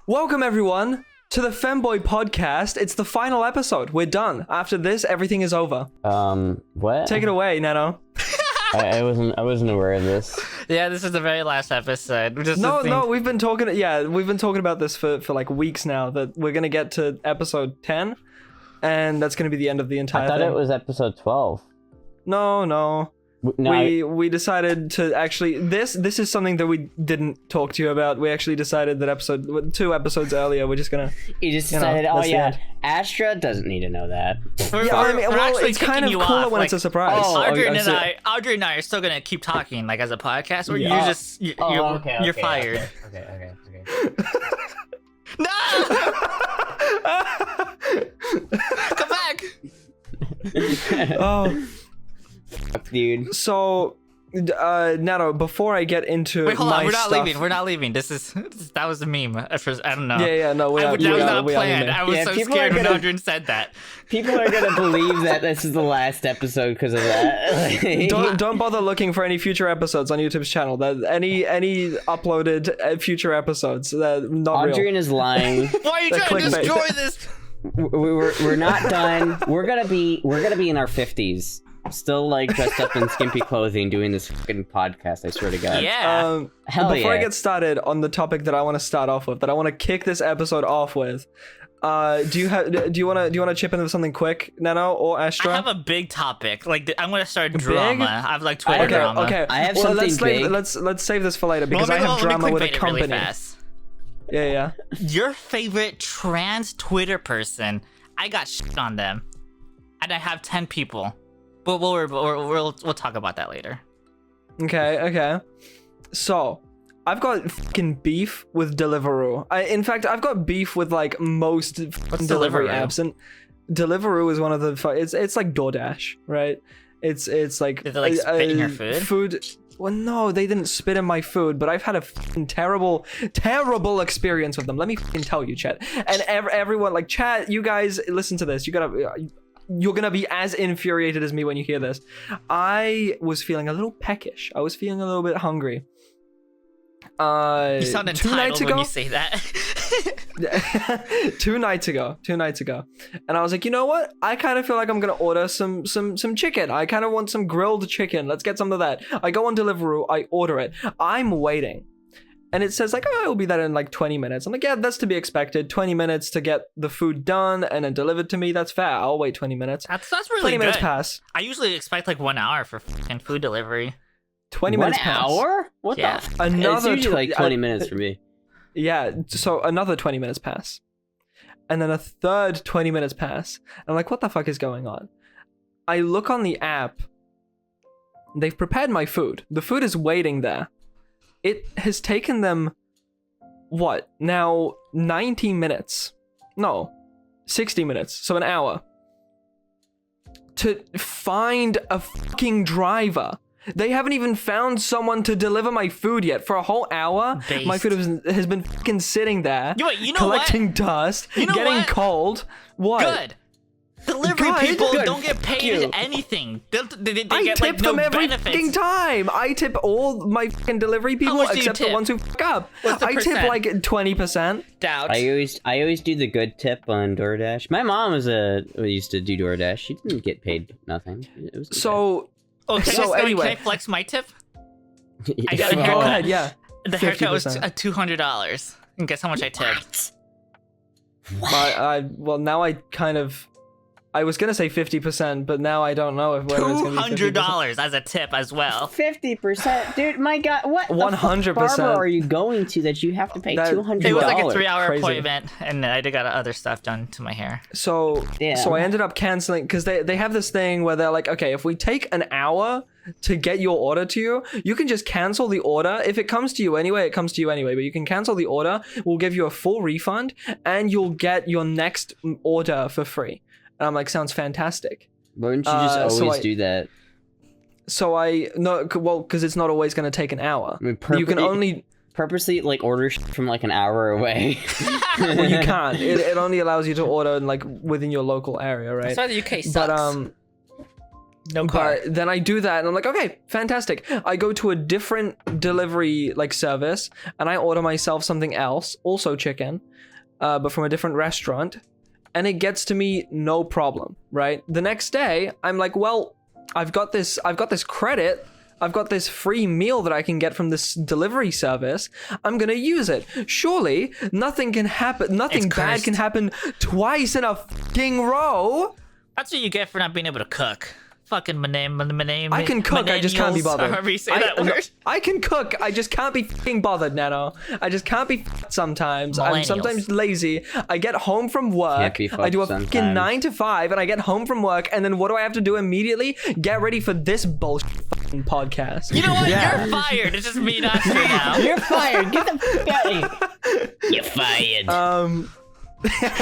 Welcome everyone to the Femboy Podcast. It's the final episode. We're done. After this, everything is over. What? Take it away, Nano. I wasn't aware of this. Yeah, this is the very last episode. No, we've been talking. Yeah, we've been talking about this for like weeks now. That we're gonna get to episode 10, and that's gonna be the end of the entire I thought thing. it was episode 12. No. No, We decided to actually this is something that we didn't talk to you about. We actually decided that 2 episodes earlier we're just gonna. you just decided. that's the end. Astra doesn't need to know that. Yeah, I mean, well, it's kind of cooler when it's a surprise. Audrien and I are still gonna keep talking like as a podcast. Or you're fired. Okay. No! Come back! Oh. Fuck, dude. So, Nano, before I get into Wait, hold on. We're not stuff, leaving. We're not leaving. That was a meme. At first, I don't know. Yeah, no, That was not planned. I was Yeah, so people scared are when gonna- Audrien said that. People are gonna believe that this is the last episode because of that. don't bother looking for any future episodes on YouTube's channel. That any uploaded future episodes that not Audrien real. is lying. Why are you trying to clickbait. destroy this? We're not done. We're gonna be in our 50s. Still like dressed up in skimpy clothing doing this fucking podcast, I swear to God. Yeah. Hell Before I yeah. get started on the topic that I want to start off with, that I want to kick this episode off with, do you want to chip in with something quick, Nano or Astra? I have a big topic. Like, I'm gonna start drama. I have like Twitter Okay, drama. Okay. I have well, something big. Let's save this for later Well, because I have let me drama with a clickbait it company. really fast. Yeah. Your favorite trans Twitter person? I got shit on them, and I have 10 people. But we'll talk about that later. Okay. So, I've got fucking beef with Deliveroo. In fact, I've got beef with like most delivery Deliveroo? apps, and Deliveroo is one of the. It's like DoorDash, right? It's like. Did they like spit in your food? Food. Well, no, they didn't spit in my food, but I've had a fucking terrible experience with them. Let me fucking tell you, chat. And everyone, like, chat, you guys, listen to this. You're gonna be as infuriated as me when you hear this. I was feeling a little peckish. I was feeling a little bit hungry. You sound entitled when you say that. 2 nights ago, and I was like, you know what? I kind of feel like I'm gonna order some chicken. I kind of want some grilled chicken. Let's get some of that. I go on Deliveroo. I order it. I'm waiting. And it says like, oh, it'll be there in like 20 minutes. I'm like, yeah, that's to be expected. 20 minutes to get the food done and then delivered to me. That's fair. I'll wait 20 minutes. That's really 20 good. minutes pass. I usually expect like 1 hour for fucking food delivery. 20 1 minutes pass. hour? What Yeah. the? It's Another usually like 20 minutes for me. Yeah, so another 20 minutes pass. And then a third 20 minutes pass. I'm like, what the fuck is going on? I look on the app. They've prepared my food. The food is waiting there. It has taken them, what, now 90 minutes? No, 60 minutes, so an hour. To find a fucking driver. They haven't even found someone to deliver my food yet. For a whole hour, Based. my food has been fucking sitting there, You know collecting what? dust, You know getting what? cold. What? Good. Delivery Good. people Good. don't get Fuck paid you. anything. They I get tip like no them every fucking benefits. time. I tip all my fucking delivery people much do you except the tip? ones who fuck up. What's the I tip percent? like 20%. Doubt. I always do the good tip on DoorDash. My mom used to do DoorDash. She didn't get paid nothing. It was So Okay, so anyway. can I flex my tip? okay. I got a go haircut. ahead, yeah. The haircut was 50%. $200. And guess how much I tipped? Well, now I was gonna say 50%, but now I don't know whether it's gonna be 50%. $200 as a tip as well. 50%, dude. My God, what? 100%. barber are you going to that you have to pay That- $200? It was like a 3-hour Crazy. appointment, and I did got other stuff done to my hair. So Damn. I ended up canceling because they have this thing where they're like, okay, if we take an hour to get your order to you, you can just cancel the order. If it comes to you anyway, it comes to you anyway, but you can cancel the order. We'll give you a full refund and you'll get your next order for free. And I'm like, sounds fantastic. Wouldn't you just so always I- do that? So because it's not always going to take an hour. I mean, You can only purposely like order from like an hour away. well, you can't. It only allows you to order like within your local area, right? That's why the UK sucks. But No car. But then I do that and I'm like, okay, fantastic. I go to a different delivery like service and I order myself something else, also chicken, but from a different restaurant, and it gets to me no problem, right? The next day, I'm like, well, I've got this credit. I've got this free meal that I can get from this delivery service. I'm gonna use it. Surely nothing can happen. Nothing bad can happen twice in a fucking row. That's what you get for not being able to cook. Fucking my name. I can cook, I just can't be bothered. However you say that word. I can cook, I just can't be fucking bothered, Nano. I just can't be sometimes. I'm sometimes lazy. I get home from work, I do a fucking 9 to 5, and I get home from work, and then what do I have to do immediately? Get ready for this bullshit fucking podcast. You know what? You're fired. It's just me not here now. You're fired. Get the fuck out of here. You're fired.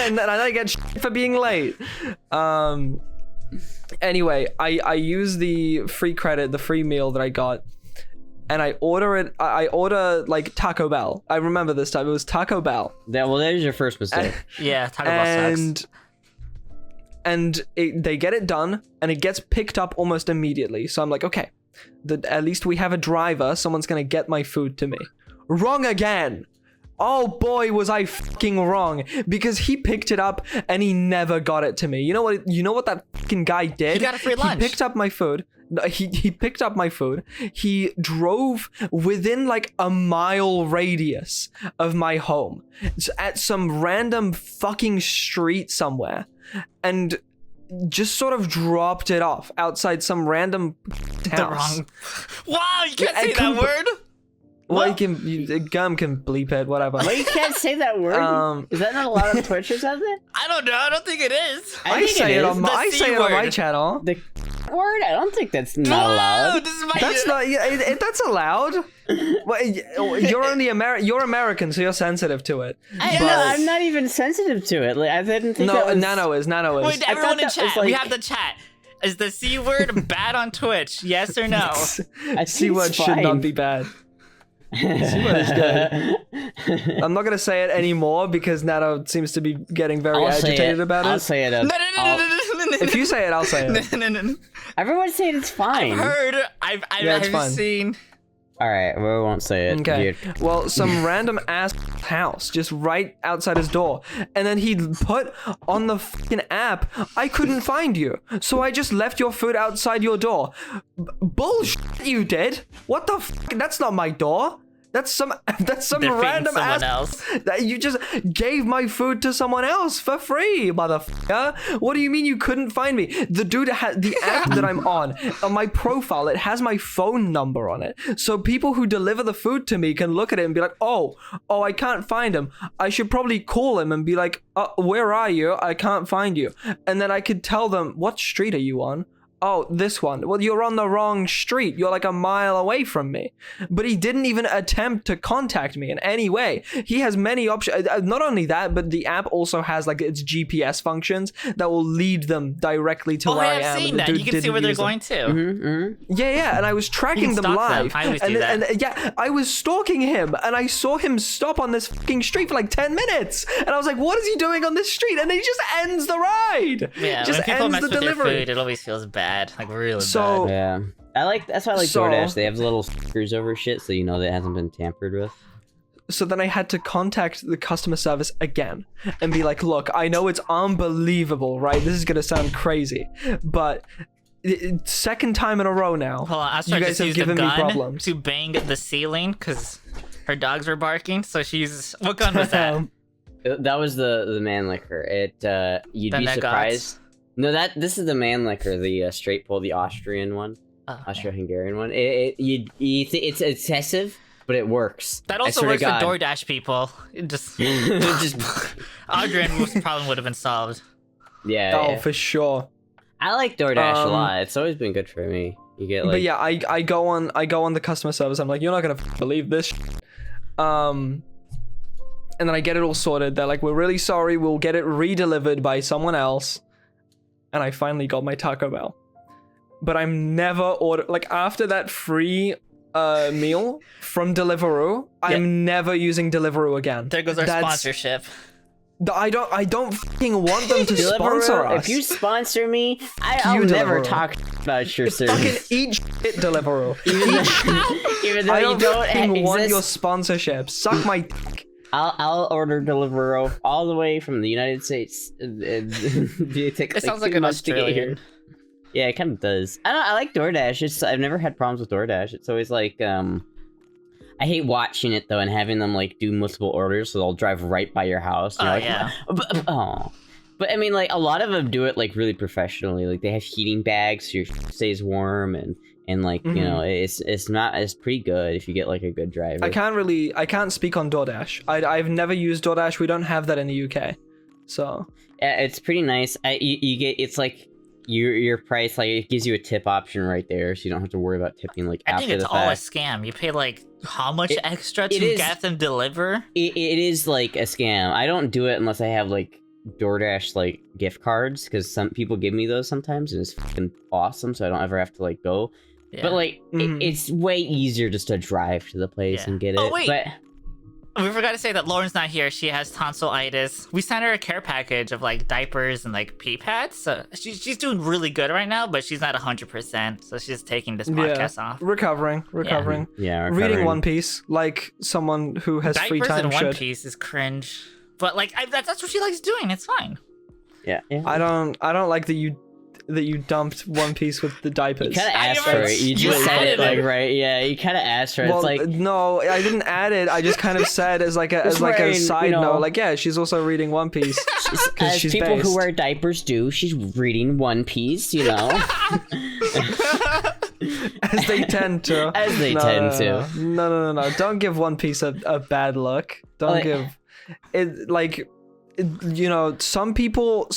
And then I get shit for being late. Anyway, I use the free credit, the free meal that I got, and I order it. I order like Taco Bell. I remember this time it was Taco Bell. Well, there's your first mistake. Yeah, Taco Bell sucks. And they get it done, and it gets picked up almost immediately. So I'm like, okay, at least we have a driver. Someone's gonna get my food to me. Wrong again. Oh boy, was I fucking wrong, because he picked it up and he never got it to me. You know what that fucking guy did? He got a free lunch. He picked up my food. He picked up my food. He drove within like a mile radius of my home at some random fucking street somewhere, and just sort of dropped it off outside some random house. Wow, you can't say that word. Well, Gum can bleep it, whatever. Well, you can't say that word. Is that not allowed on Twitch or something? I don't know. I don't think it is. I say it on my channel. The word? I don't think that's not allowed. This is my That's not. That's allowed. Well, you're American, so you're sensitive to it. I'm not even sensitive to it. Like, I didn't think that was... Nano is. Wait, everyone in chat. We have the chat. Is the C word bad on Twitch? Yes or no? C word should not be bad. Is good. I'm not gonna say it anymore because Nano seems to be getting very agitated about it. I'll say it. No. If you say it, I'll say it. No. Everyone's saying it's fine. I've heard. I've seen. All right, we won't say it. Okay. Well, some random ass house just right outside his door, and then he put on the fucking app, "I couldn't find you, so I just left your food outside your door." Bullshit, you did. What the fuck? That's not my door. That's some random ass else. That you just gave my food to someone else for free, motherfucker. What do you mean you couldn't find me? The dude had the app that I'm on my profile. It has my phone number on it, so people who deliver the food to me can look at it and be like, "Oh, I can't find him. I should probably call him and be like, where are you? I can't find you." And then I could tell them, "What street are you on?" "Oh, this one." "Well, you're on the wrong street. You're like a mile away from me." But he didn't even attempt to contact me in any way. He has many options. Not only that, but the app also has like its GPS functions that will lead them directly to where I am. I've seen that. You can see where they're going to. Yeah. And I was tracking them live. I always do that. And yeah, I was stalking him, and I saw him stop on this fucking street for like 10 minutes. And I was like, "What is he doing on this street?" And then he just ends the ride. Yeah, just when people ends mess the with delivery. their food, it always feels bad. Like really So- bad. Yeah. That's why I like DoorDash. They have little stickers over shit, so you know that it hasn't been tampered with. So then I had to contact the customer service again and be like, "Look, I know it's unbelievable, right? This is gonna sound crazy, but second time in a row now, Hold on, I was you trying guys to have use given the me gun problems." to bang the ceiling because her dogs were barking. So she uses what gun was that? That was the man liquor. You'd The be Negots? surprised. No, this is the man liquor, the straight pull, the Austrian one, Oh, Austro-Hungarian one. It's excessive, but it works. that I also swear works to for God. DoorDash people. It just Just Audrien problem would have been solved. yeah. Oh, yeah. for sure. I like DoorDash a lot. It's always been good for me. You get like. But yeah, I go on the customer service. I'm like, "You're not gonna believe this." And then I get it all sorted. They're like, "We're really sorry. We'll get it re-delivered by someone else." And I finally got my Taco Bell. But I'm never like after that free meal from Deliveroo, I'm never using Deliveroo again. There goes our sponsorship. I don't fucking want them to sponsor us. If you sponsor me, I'll never talk about your service. Fucking eat shit, Deliveroo. Even though I you don't fucking want exist. your sponsorship. Suck my dick. I'll order Deliveroo all the way from the United States. It sounds like an Australian. Yeah, it kind of does. I like DoorDash. I've never had problems with DoorDash. It's always like I hate watching it though and having them like do multiple orders, so they'll drive right by your house. Oh, Like, yeah. But I mean, like a lot of them do it like really professionally. Like they have heating bags so your stays warm and like you know it's pretty good if you get like a good driver. I can't speak on DoorDash. I've never used DoorDash. We don't have that in the UK, so Yeah, it's pretty nice. You get it's like your price, like it gives you a tip option right there, so you don't have to worry about tipping like I after think it's the all a fact. scam. You pay like how much extra it to is- get them deliver? It is like a scam. I don't do it unless I have like DoorDash like gift cards, because some people give me those sometimes, and it's fucking awesome. So I don't ever have to like go. Yeah. But like it's way easier just to drive to the place Yeah. and get it. Oh, wait. But We forgot to say that Lauren's not here. She has tonsillitis. We sent her a care package of like diapers and like pee pads. So she's doing really good right now, but she's not 100%. So she's taking this podcast off. recovering. yeah, Reading recovering. One Piece like someone who has free Diapers time in One should. Piece is cringe. But like that's what she likes doing. It's fine. Yeah. I don't like that you dumped One Piece with the diapers. You kind of I asked never- for it. You you just said it added like it. right. Yeah, you kind of asked for it. Well, It's like no, I didn't add it. I just kind of said as like a wearing, side you know- note, like yeah, she's also reading One Piece because as she's people based. who wear diapers do. She's reading One Piece, you know. As they tend to. As they tend to. No. Don't give One Piece a bad look. Don't Like- give it like you know, some people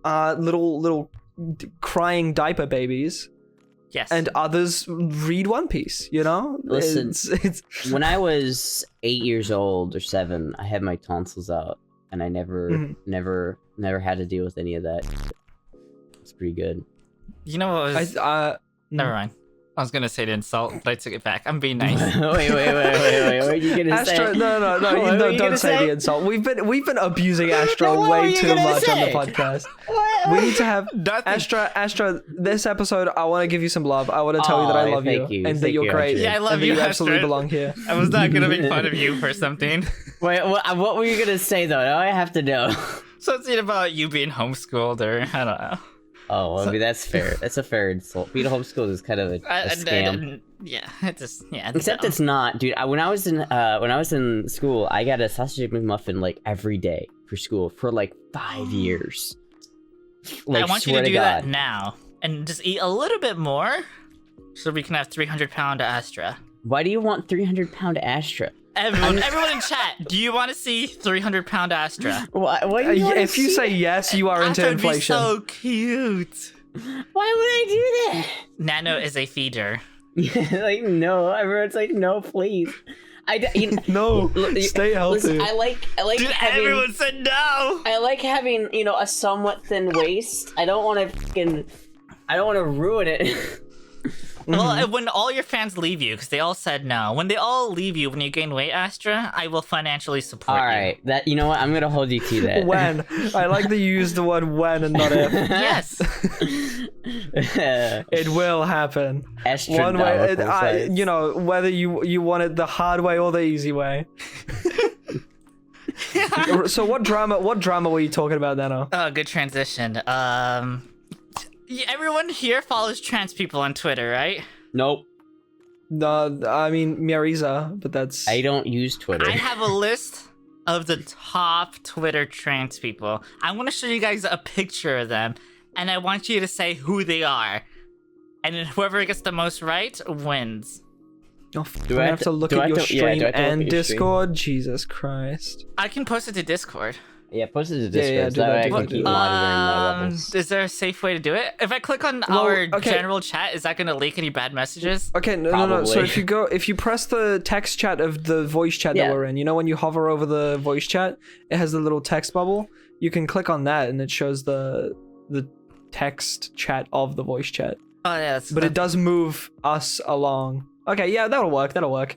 little crying diaper babies, Yes. and others read One Piece, you know? Listen. It's When I was 8 years old or 7, I had my tonsils out, and I never had to deal with any of that. It's pretty good. you know what was... Never mind. I was gonna say the insult, but I took it back. I'm being nice. wait. What are you gonna Astro, say? no, What were no, you don't gonna say say? the insult. We've been abusing Astro No, what were way you too gonna much on the say? podcast. What? We need to have Nothing. Astra. This episode, I want to give you some love. I want to tell you that I Aw, love you, thank you. and that Thank you're you, great. Astrid. Yeah, I love and that you, you absolutely Astrid. belong here. I was not gonna make fun of you for something. Wait, what were you gonna say though? Now I have to know. Something about you being homeschooled, or I don't know. Oh, well, I mean, that's fair. That's a fair insult. Being homeschooled is kind of a scam. Yeah, it just Except it's not, dude. When I was in school, I got a sausage McMuffin like every day for school for like 5 years. Like, I want you swear to do God. that now and just eat a little bit more, so we can have 300-pound Astra. Why do you want 300-pound Astra? Everyone in chat, do you want to see 300-pound Astra? Why do you wanna If you see say yes, you are into Astra would be inflation. so cute. Why would I do that? Nano is a feeder. Like, no. Everyone's like, no, please. No, Look, stay healthy. Listen, I like Dude, having. everyone said no. I like having, a somewhat thin waist. I don't want to ruin it. Well, when all your fans leave you, because they all said no. When they all leave you, when you gain weight, Astra, I will financially support All right, you know what? I'm gonna hold you to that. When I like that you use the word when and not if. you. Yes. It will happen. One way, Astronomical size. whether you want it the hard way or the easy way. So what drama were you talking about, Nano? Oh, good transition. Everyone here follows trans people on Twitter, right? Nope. No, I mean Miariza, but that's I don't use Twitter. I have a list of the top Twitter trans people. I want to show you guys a picture of them, and I want you to say who they are. And then whoever gets the most right wins. Oh, Do I I have to look do I at your have to- yeah, stream do I have to look and at your stream? Discord. Jesus Christ. I can post it to Discord. Yeah, post it to Discord. Yeah, so do that that, way I do can that, keep do monitoring my levels. Is there a safe way to do it? If I click on Well, our okay. general chat, is that going to leak any bad messages? Okay, no. So Probably. if you press the text chat of the voice chat Yeah. that we're in, when you hover over the voice chat, it has the little text bubble. You can click on that and it shows the text chat of the voice chat. Oh, yeah. But it does move us along. Okay, yeah, that'll work. Here's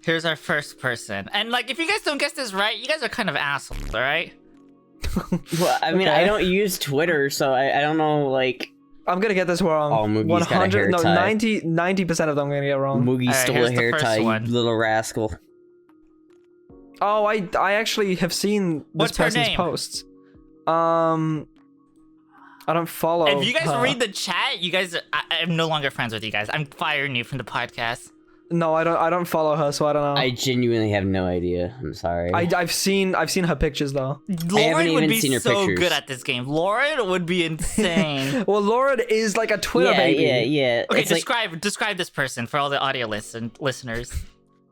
Here's our first person. And like, if you guys don't guess this right, you guys are kind of assholes, all right? Well, I mean, Okay. I don't use Twitter, so I don't know, like... I'm gonna get this wrong. Oh, Moogie's got a hair tie. 90% of them I'm gonna get wrong. Moogie Alright, stole here's a the hair first tie, you one. little rascal. Oh, I actually have seen this What's her person's name? posts. I don't follow. If you guys her. read the chat, you guys, I'm no longer friends with you guys. I'm firing you from the podcast. No, I don't follow her, so I don't know. I genuinely have no idea. I'm sorry. I've seen her pictures though. Lauren would even be seen her so pictures. good at this game. Lauren would be insane. Well, Lauren is like a Twitter baby. Yeah. Okay, It's like, describe this person for all the audio listeners.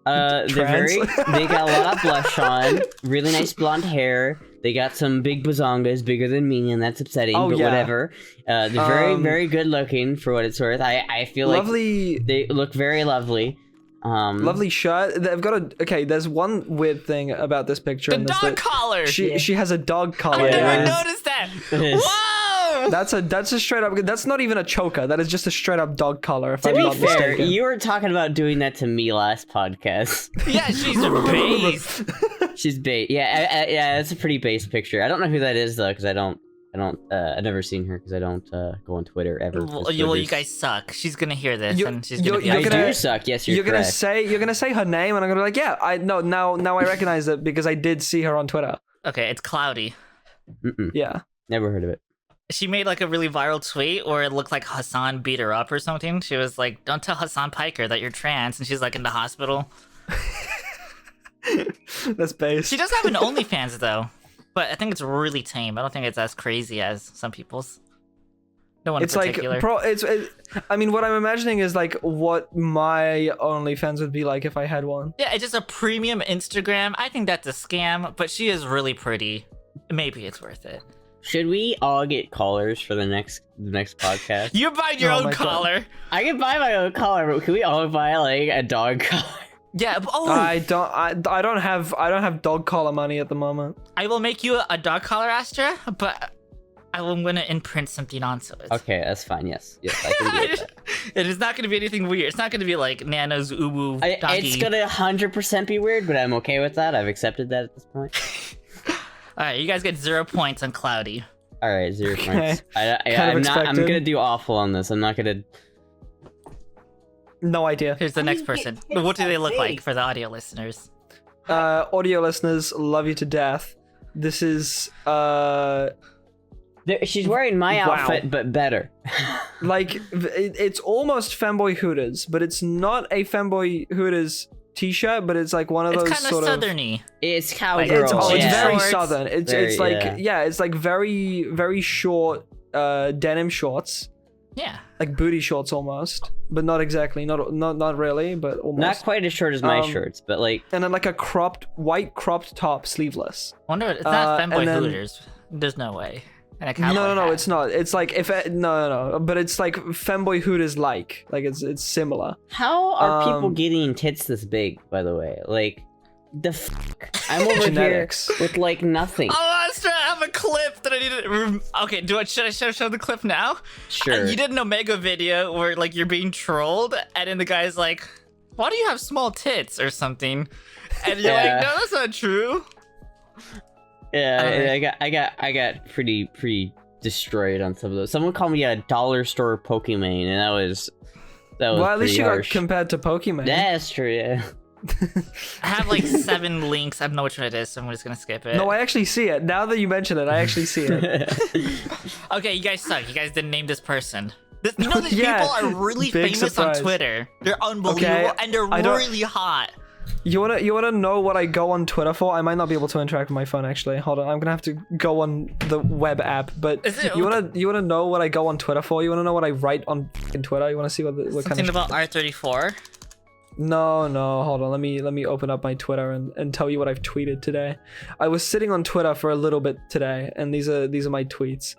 they're Trans. they got a lot of blush on, really nice blonde hair. They got some big bazongas, bigger than me, and that's upsetting, Oh, but yeah. whatever. They're very good looking for what it's worth. I feel like Lovely, they look very lovely. lovely shirt. They've got a. Okay, there's one weird thing about this picture. The and that's dog that collar. She has a dog collar. I never Yeah. noticed that. Yes. Whoa! That's a straight up. That's not even a choker. That is just a straight up dog collar. If To I'm be not fair, mistaken. you were talking about doing that to me last podcast. Yeah, she's base. She's bait. Yeah, that's a pretty base picture. I don't know who that is though, because I've never seen her because I don't go on Twitter ever. Well, you guys suck. She's gonna hear this, You- and she's you- gonna be you're I like, gonna- do suck. Yes, you're gonna correct. say her name, and I'm gonna be like, yeah, I no now I recognize it because I did see her on Twitter. okay, it's Cloudy. Mm-mm, Yeah. never heard of it. She made like a really viral tweet where it looked like Hassan beat her up or something. She was like, "Don't tell Hassan Piker that you're trans," and she's like in the hospital. That's base. She does have an OnlyFans though, but I think it's really tame. I don't think it's as crazy as some people's. No one It's in like particular. I mean, what I'm imagining is like what my OnlyFans would be like if I had one. Yeah, it's just a premium Instagram. I think that's a scam, but she is really pretty. Maybe it's worth it. Should we all get collars for the next podcast? You buy your Oh own my God. collar. I can buy my own collar, but can we all buy like a dog collar? Yeah. Oh, I don't have dog collar money at the moment. I will make you a dog collar, Astra, but I'm gonna imprint something onto it. Okay, that's fine. Yes, I can get that. It is not gonna be anything weird. It's not gonna be like Nano's uwu doggy. It's gonna 100% be weird, but I'm okay with that. I've accepted that at this point. All right, you guys get 0 points on Cloudy. All right, 0 Okay. points. Kind of I'm expected. gonna do awful on this. I'm not gonna. No idea. Here's the next person. What do they look like for the audio listeners? Audio listeners, love you to death. This is She's wearing my Wow. outfit, but better. like it's almost Femboy Hooters, but it's not a Femboy Hooters t-shirt, but it's like one of It's those kind of sort of. southerny. It's Like, cowgirl. it's It's Yeah. very Shorts. southern. It's Very, like it's like very short denim shorts, Yeah. like booty shorts almost, but not exactly, not really, but almost. Not quite as short as my Um, shirts, but like And then like a white cropped top, sleeveless. Wonder it's not and Femboy then- Hooters. There's no way. And a cowboy No, hat. it's not. It's like no, but it's like Femboy Hooters like it's similar. how are people Um, getting tits this big? By the way, like the fuck. I'm over Genetics. here with like nothing. Oh, Astra, I have a clip that I need to. Okay, should I show the clip now? Sure. You did an Omega video where like you're being trolled, and then the guy's like, "Why do you have small tits?" or something, and you're Yeah. like, "No, that's not true." Yeah, I got pretty destroyed on some of those. Someone called me a dollar store Pokemon, and that was Well, at least pretty you harsh. got compared to Pokemon. That's true. Yeah. I have like 7 links. I don't know which one it is, so I'm just gonna skip it. No, I actually see it. Now that you mention it, I actually see it. Okay, you guys suck. You guys didn't name this person. You know, these Yeah, people are really big famous surprise. on Twitter. They're unbelievable, Okay, and they're I don't- really hot. You wanna know what I go on Twitter for? I might not be able to interact with my phone actually. Hold on, I'm gonna have to go on the web app. But Is it- you wanna know what I go on Twitter for? You wanna know what I write on f***ing Twitter? You wanna see what kind Something of? about R34. No, hold on. Let me open up my Twitter and tell you what I've tweeted today. I was sitting on Twitter for a little bit today, and these are my tweets.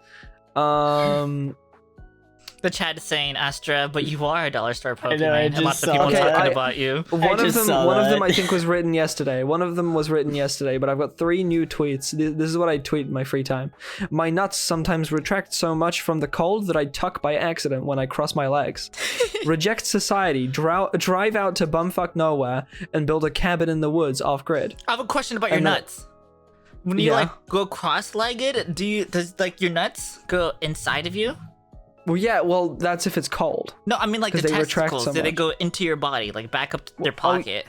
The chat is saying Astra, but you are a dollar store Pokemon. know, I And lots just of people saw that. talking I- about you. One of just them, saw one of them, that. I think was written yesterday. One of them was written yesterday, but I've got 3 new tweets. This is what I tweet in my free time. My nuts sometimes retract so much from the cold that I tuck by accident when I cross my legs. Reject society. Drive out to bumfuck nowhere and build a cabin in the woods off grid. I have a question about your And the- nuts. When you Yeah. like go cross-legged, does like your nuts go inside of you? Well, yeah. Well, that's if it's cold. No, I mean like the 'Cause they retract testicles. so Do they much. go into your body, like back up their oh, pocket?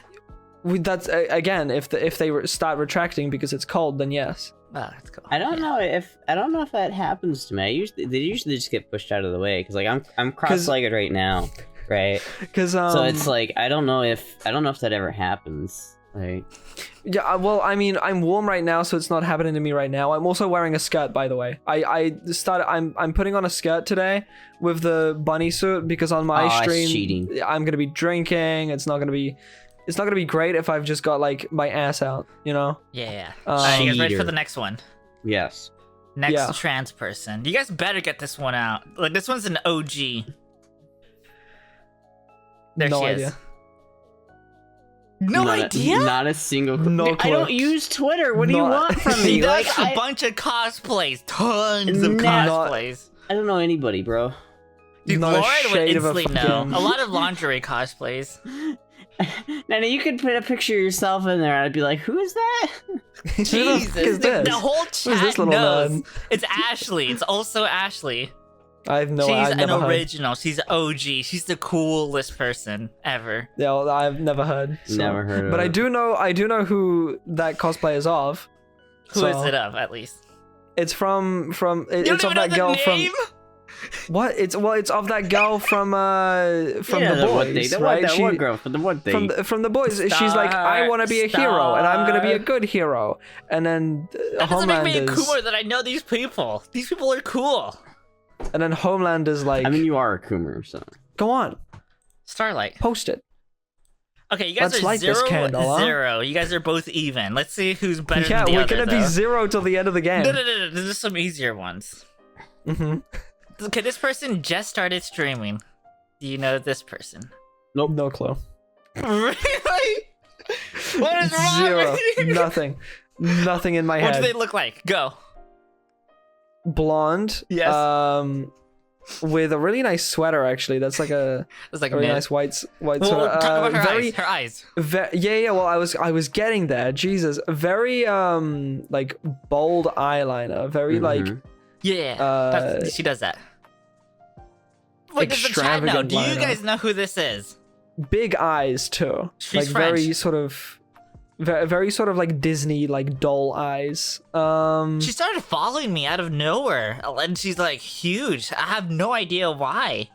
That's again, if they start retracting because it's cold, then yes. Oh, that's cool. I don't know if that happens to me. They usually just get pushed out of the way because like I'm cross-legged right now, right? Because So it's like I don't know if that ever happens. Like yeah, well, I mean, I'm warm right now, so it's not happening to me right now. I'm also wearing a skirt, by the way. I'm putting on a skirt today with the bunny suit because on my that's stream cheating. I'm gonna be drinking. It's not gonna be great if I've just got like my ass out, you know. Yeah. Alright, you guys ready for Cheater. the next one? yes. Next Yeah. trans person. You guys better get this one out. Like this one's an OG. There No she idea. is. No Not idea? Not a single. No I clue. don't use Twitter. What do you Not- want from She me? does Like, a bunch of cosplays. Tons of Not- cosplays. I don't know anybody, bro. Dude, Not a Lauren would shade of a instantly know. fucking- A lot of lingerie cosplays. Now you could put a picture of yourself in there, and I'd be like, "Who is that?" Who the fuck Jesus, is the this? whole Who's chat this little knows. nerd? It's Ashley. It's also Ashley. I've She's I've an never heard. original. She's OG. She's the coolest person ever. Yeah, well, I've never heard. So. Never heard of But it. I do know who that cosplay is of. Who is it of, at least? It's from You it's don't of even that know girl the name? from what? It's of that girl from Yeah, the one boys, thing. right? That one girl for the one thing. From the boys. She's like, I want to be a hero, and I'm gonna be a Star. good hero. And then That doesn't make me Homelander's, cooler that I know these people. These people are cool. and then Homelander's like, I mean, you are a Coomer, so. go on, Starlight. post it. Okay, you guys Let's are light this 0, candle, huh? 0. You guys are both even. Let's see who's better Yeah, than the we're other, gonna be though. 0 till the end of the game. No. There's some easier ones. Mm-hmm. Okay, this person just started streaming. Do you know this person? Nope. No clue. Really? What is wrong 0. with you? Nothing in my What do head. they look like? Go. Blonde. Yes. With a really nice sweater, actually. That's like a It's like really mid. nice white Well, sweater. talk about her Very, eyes. Her eyes. yeah. Well, I was getting there. Jesus, very like bold eyeliner. Very like Mhm. Yeah. She does that. Wait, there's a chat now. extravagant Do you liner. guys know who this is? big eyes too. She's like very French. sort of, very sort of like Disney like doll eyes. She started following me out of nowhere, and she's like huge. I have no idea why.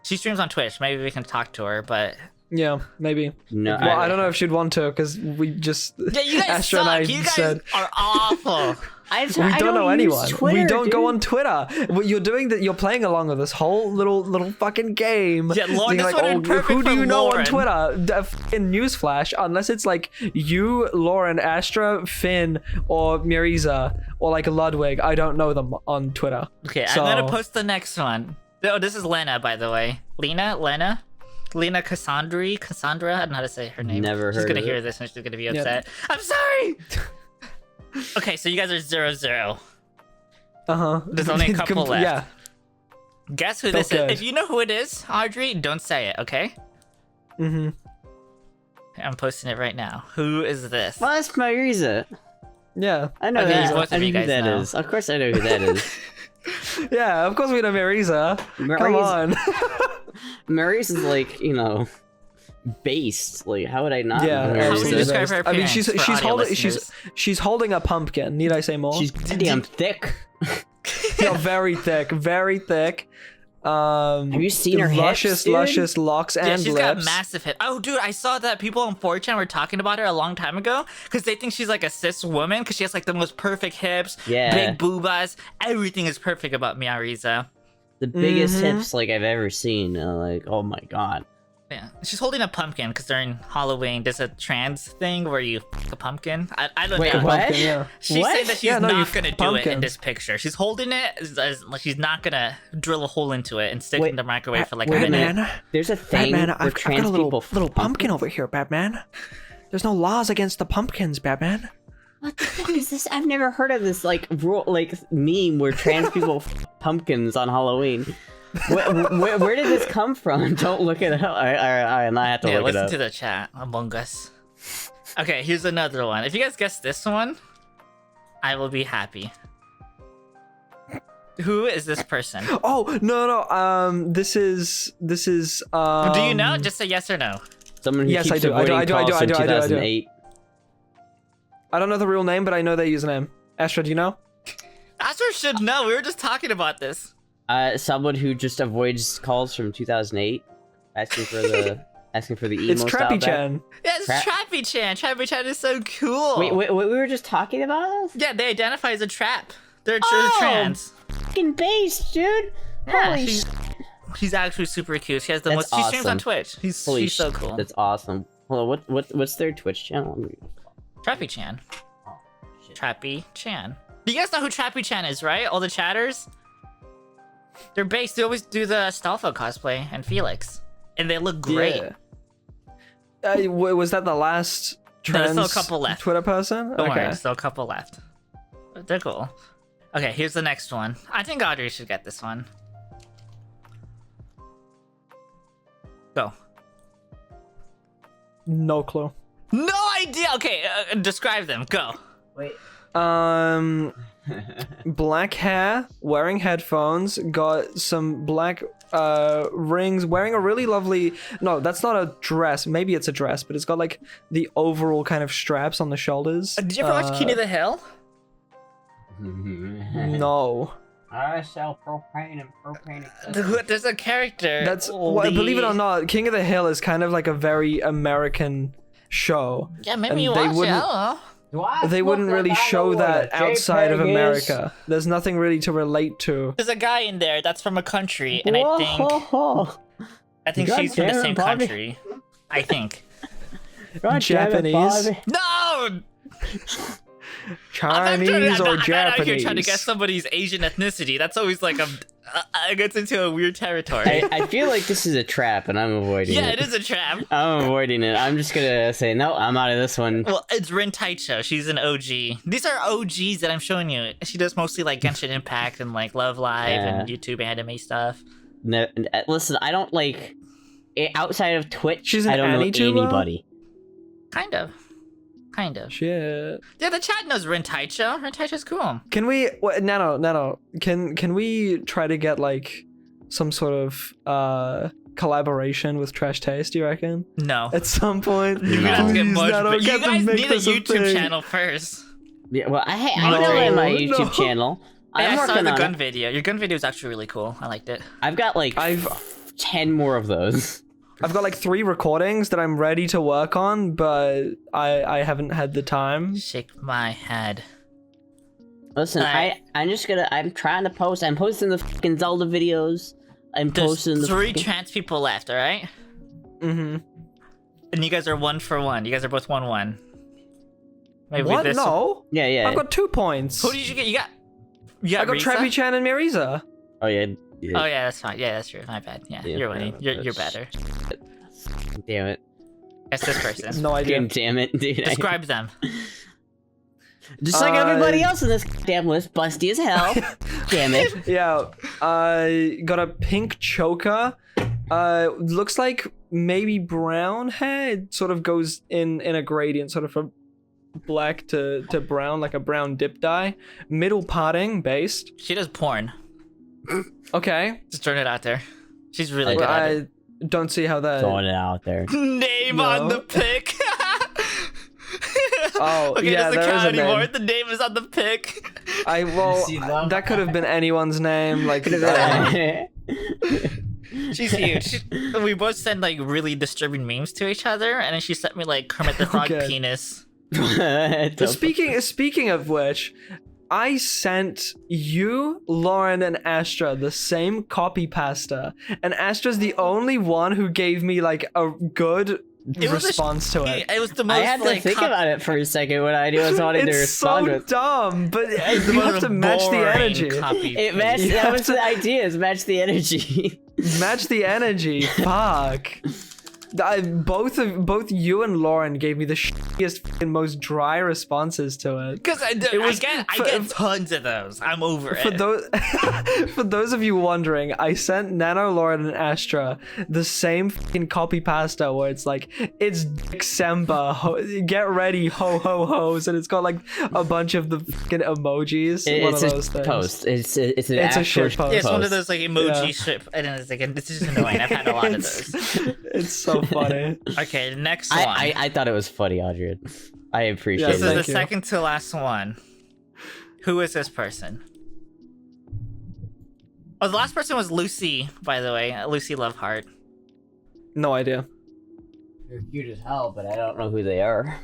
She streams on Twitch. Maybe we can talk to her, but Yeah, maybe. No, Well, I don't know if she'd want to because we just yeah, you guys Astra and I suck. You guys said are awful. I we don't know use anyone. Twitter, we don't go dude. on Twitter. What you're doing that? You're playing along with this whole little fucking game. Yeah, Lauren, Being this like, would've been perfect who do for you know Lauren." on Twitter? The fucking newsflash. Unless it's like you, Lauren, Astra, Finn, or Miriza, or like Ludwig. I don't know them on Twitter. Okay, So- I'm gonna post the next one. Oh, this is Lena, by the way. Lena Cassandra. I don't know how to say her name. Never She's heard gonna of hear it. this and she's gonna be upset. I'm sorry. Okay, so you guys are 0-0. There's only a couple left. Yeah. Guess who Felt this good. is? If you know who it is, Audrey, don't say it, okay? Mm-hmm. I'm posting it right now. Who is this? Well, that's Marisa. Yeah. I know Okay, that. both of I know you who guys that know. is. Of course, I know who that is. Yeah. Of course we know Miriza. Come Marisa- on. Marisa's like, you know, based. Like, how would I not? Yeah. know How would you absolutely. Marisa? describe her I mean, appearance she's for audio holding listeners? she's holding a pumpkin. Need I say more? She's goddamn thick. Yeah, very thick, very thick. Have you seen her luscious, hips, dude? luscious locks Yeah, and she's lips. got massive hips. Oh, dude, I saw that people on 4chan were talking about her a long time ago because they think she's like a cis woman because she has like the most perfect hips, Yeah. big boobas. Everything is perfect about Miariza. The biggest Mhm. hips like I've ever seen. Like, oh my god. Yeah, she's holding a pumpkin because during Halloween there's a trans thing where you f- a pumpkin. I don't Wait, know. what? Pumpkin, yeah. She's What? saying that she's Yeah, no, you not f- gonna do it in pumpkin. this picture. She's holding it as like she's not gonna drill a hole into it and stick it Wait, in the microwave for like a wait a minute. minute. There's a thing Batman, where I've trans got a little, people little f- pumpkin over here, Batman. There's no laws against the pumpkins, Batman. What the fuck is this? I've never heard of this like rule, like meme where trans people f- pumpkins on Halloween. Where did this come from? Don't look it up. All right, now I have to Yeah, look it listen up. to the chat Among Us. Okay, here's another one. If you guys guess this one, I will be happy. Who is this person? Oh no. This is. Do you know? Just say yes or no. Someone who Yes, keeps I do, I do, avoiding I do, I calls do, I from do, I do, I do. 2008. I don't know the real name, but I know their username. Astra, do you know? Asher should know. We were just talking about this. Someone who just avoids calls from 2008, asking for the emo It's style Trappy back. Chan. Yeah, it's Trappy Chan. Trappy Chan is so cool. Wait, we were just talking about this? Yeah, they identify as a trap. They're Oh! trans. Fucking base, dude. Yeah, Holy she's actually super cute. She has the That's most. She streams on awesome. Twitch. Holy She's so cool. That's awesome. Hold on, what's their Twitch channel? Trappy Chan. Oh, shit. Trappy Chan. You guys know who Trappy Chan is, right? All the chatters. They're based. They always do the Stalfo cosplay and Felix, and they look great. Yeah. Was that the last No, there's trans still a couple left. Twitter person? Don't Okay. worry, still a couple left. But they're cool. Okay, here's the next one. I think Audrey should get this one. Go. No clue. No idea. Okay, describe them. Go. Wait. Black hair, wearing headphones, got some black rings, wearing a really lovely. No, that's not a dress. Maybe it's a dress, but it's got like the overall kind of straps on the shoulders. Did you ever watch King of the Hill? No. I sell propane and propane. There's a character. That's believe it or not, King of the Hill is kind of like a very American show. Yeah, maybe and you they watch it. wouldn't- I don't know. They wouldn't really show that outside of America. There's nothing really to relate to. There's a guy in there that's from a country, and I think God she's from the damn it, same Bobby. country. I think. Japanese? No! Chinese I'm or not out here Japanese? trying to guess somebody's Asian ethnicity. That's always like it gets into a weird territory. I feel like this is a trap, and I'm avoiding Yeah, it. it is a trap. I'm avoiding it. I'm just gonna say no. I'm out of this one. Well, it's Rin Taicho. She's an OG. These are OGs that I'm showing you. She does mostly like Genshin Impact and like Love Live and YouTube anime stuff. No, listen, I don't like outside of Twitch. She's an I don't know Anituber? anybody. Kind of. Shit. Yeah, the chat knows Rin Taicho. Rin Taicho's cool. Can we, Nano? Can we try to get like some sort of collaboration with Trash Taste? Do you reckon? No. At some point. You're gonna have to get Please, much, Nano, but you get to guys make need a this a YouTube thing. channel first. Yeah, well, I No, know in my no. YouTube channel. Hey, I'm I saw working the on gun it. video. Your gun video is actually really cool. I liked it. I've got like I've 10 more of those. got like 3 recordings that I'm ready to work on, but I haven't had the time. Shake my head. Listen, Alright. I'm trying to post. I'm posting the fucking Zelda videos. I'm There's posting the 3 fucking- trans people left, alright? Mm-hmm. And you guys are 1 for 1. You guys are both 1-1. Maybe What? this- No. Yeah. I've got 2 points. Who did you get? You got I got Risa? Trappy Chan and Miriza. Oh yeah. Oh yeah, that's fine. Yeah, that's true. My bad. Yeah, Yeah, you're winning. yeah, You're that's- better. Damn it. That's this person. No idea. God damn it, dude. Describe them. Just like everybody else in this damn list, busty as hell. Damn it. Yeah, I got a pink choker. Looks like maybe brown hair. It sort of goes in a gradient, sort of from black to brown, like a brown dip dye. Middle parting, based. She does porn. Okay. Just throwing it out there. She's really good at it. I don't see how that. Throwing it out there. Name No. on the pic. Oh, okay, yeah, doesn't there is count a anymore. name. The name is on the pic. That could have been anyone's name. Like, She's huge. We both send like really disturbing memes to each other, and then she sent me like Kermit the Frog Okay. penis. Speaking of which, I sent you, Lauren, and Astra the same copy pasta, and Astra's the only one who gave me like a good response to it. It was the most. I had to think about it for a second when I was wanting to It's respond so with. dumb, but you have to match the boring energy. copy It matched. You That have was the idea. Is match the energy. Match the energy. Fuck. Both you and Lauren gave me the shittiest fucking most dry responses to it. Because I get tons of those. I'm over For it. those for those of you wondering, I sent Nano, Lauren, and Astra the same fucking copy pasta where it's like, it's December, get ready, ho ho ho's, and it's got like a bunch of the fucking emojis. One of those things. Post. It's an It's a actual shit post. Yeah, it's one of those like emoji strip, and then it's like, this is annoying. I've had a lot of those. It's so funny. Okay, next one. I thought it was funny, Audrien. I appreciate This is it. the Thank you. second to last one. Who is this person? Oh, the last person was Lucy, by the way. Lucy Loveheart. No idea. They're cute as hell, but I don't know who they are.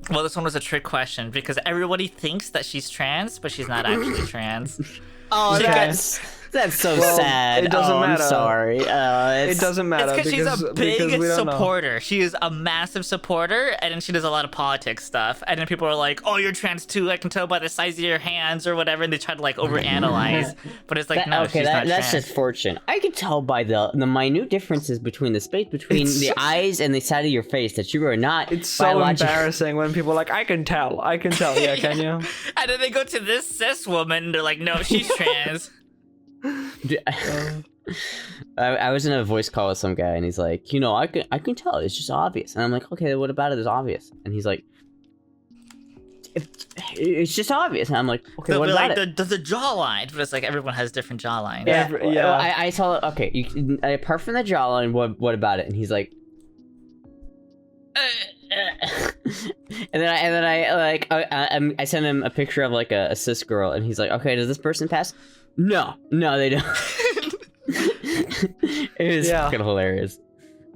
Well, this one was a trick question because everybody thinks that she's trans, but she's not actually trans. Oh, Okay. that's so Well, sad. it doesn't matter. I'm sorry. It doesn't matter It's because she's a big because we don't know. supporter. She is a massive supporter, and then she does a lot of politics stuff. And then people are like, "Oh, you're trans too. I can tell by the size of your hands or whatever." And they try to like overanalyze, but it's like, no, she's not that's trans. just fortune. I can tell by the minute differences between the space between It's the so- eyes and the side of your face that you are not. It's so biologic- embarrassing when people are like, I can tell. Yeah, can you? And then they go to this cis woman, and they're like, "No, she's trans." I was in a voice call with some guy, and he's like, I can tell. It's just obvious. And I'm like, okay, what about it is obvious? And he's like, it's just obvious. And I'm like, okay, They'll what be about like it? the jawline, but it's like everyone has different jawlines. Yeah. I saw. Okay, apart from the jawline, what about it? And he's like, and then I sent him a picture of like a cis girl, and he's like, okay, does this person pass? No, they don't. It was fucking hilarious.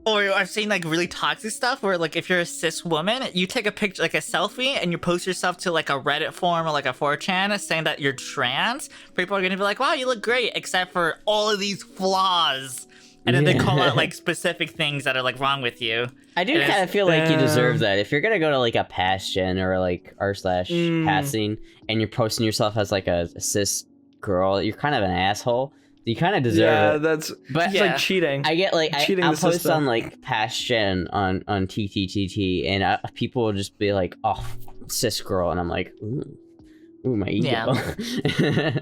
Or I've seen like really toxic stuff where like if you're a cis woman, you take a picture, like a selfie, and you post yourself to like a Reddit forum or like a 4chan saying that you're trans. People are gonna be like, wow, you look great, except for all of these flaws. And then they call out like specific things that are like wrong with you. I do kind of feel like you deserve that. If you're gonna go to like a pass gen or like r/passing and you're posting yourself as like a cis girl, you're kind of an asshole. You kind of deserve it. That's But it's like cheating. I get like Cheating I'll the post system. on like past gen on TTTT, and people will just be like, "Oh, cis girl," and I'm like, "Ooh, my ego." Yeah.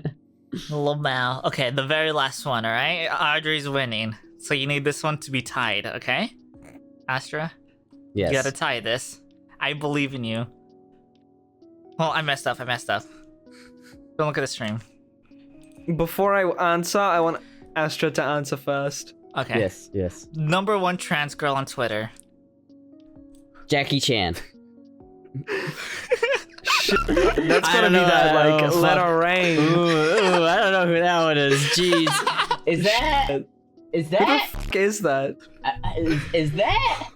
Lamau. Okay, the very last one. All right, Audrey's winning, so you need this one to be tied. Okay, Astra, Yes. you gotta tie this. I believe in you. Well, I messed up. Don't look at the stream. Before I answer, I want Astra to answer first. Okay. Yes. Number one trans girl on Twitter. Jackie Chan. Shit, that's I gonna don't be know, that I like don't know, let fuck. her rain. Ooh, I don't know who that one is. Jeez. Is that? Is Who the that? fuck is that? Is that?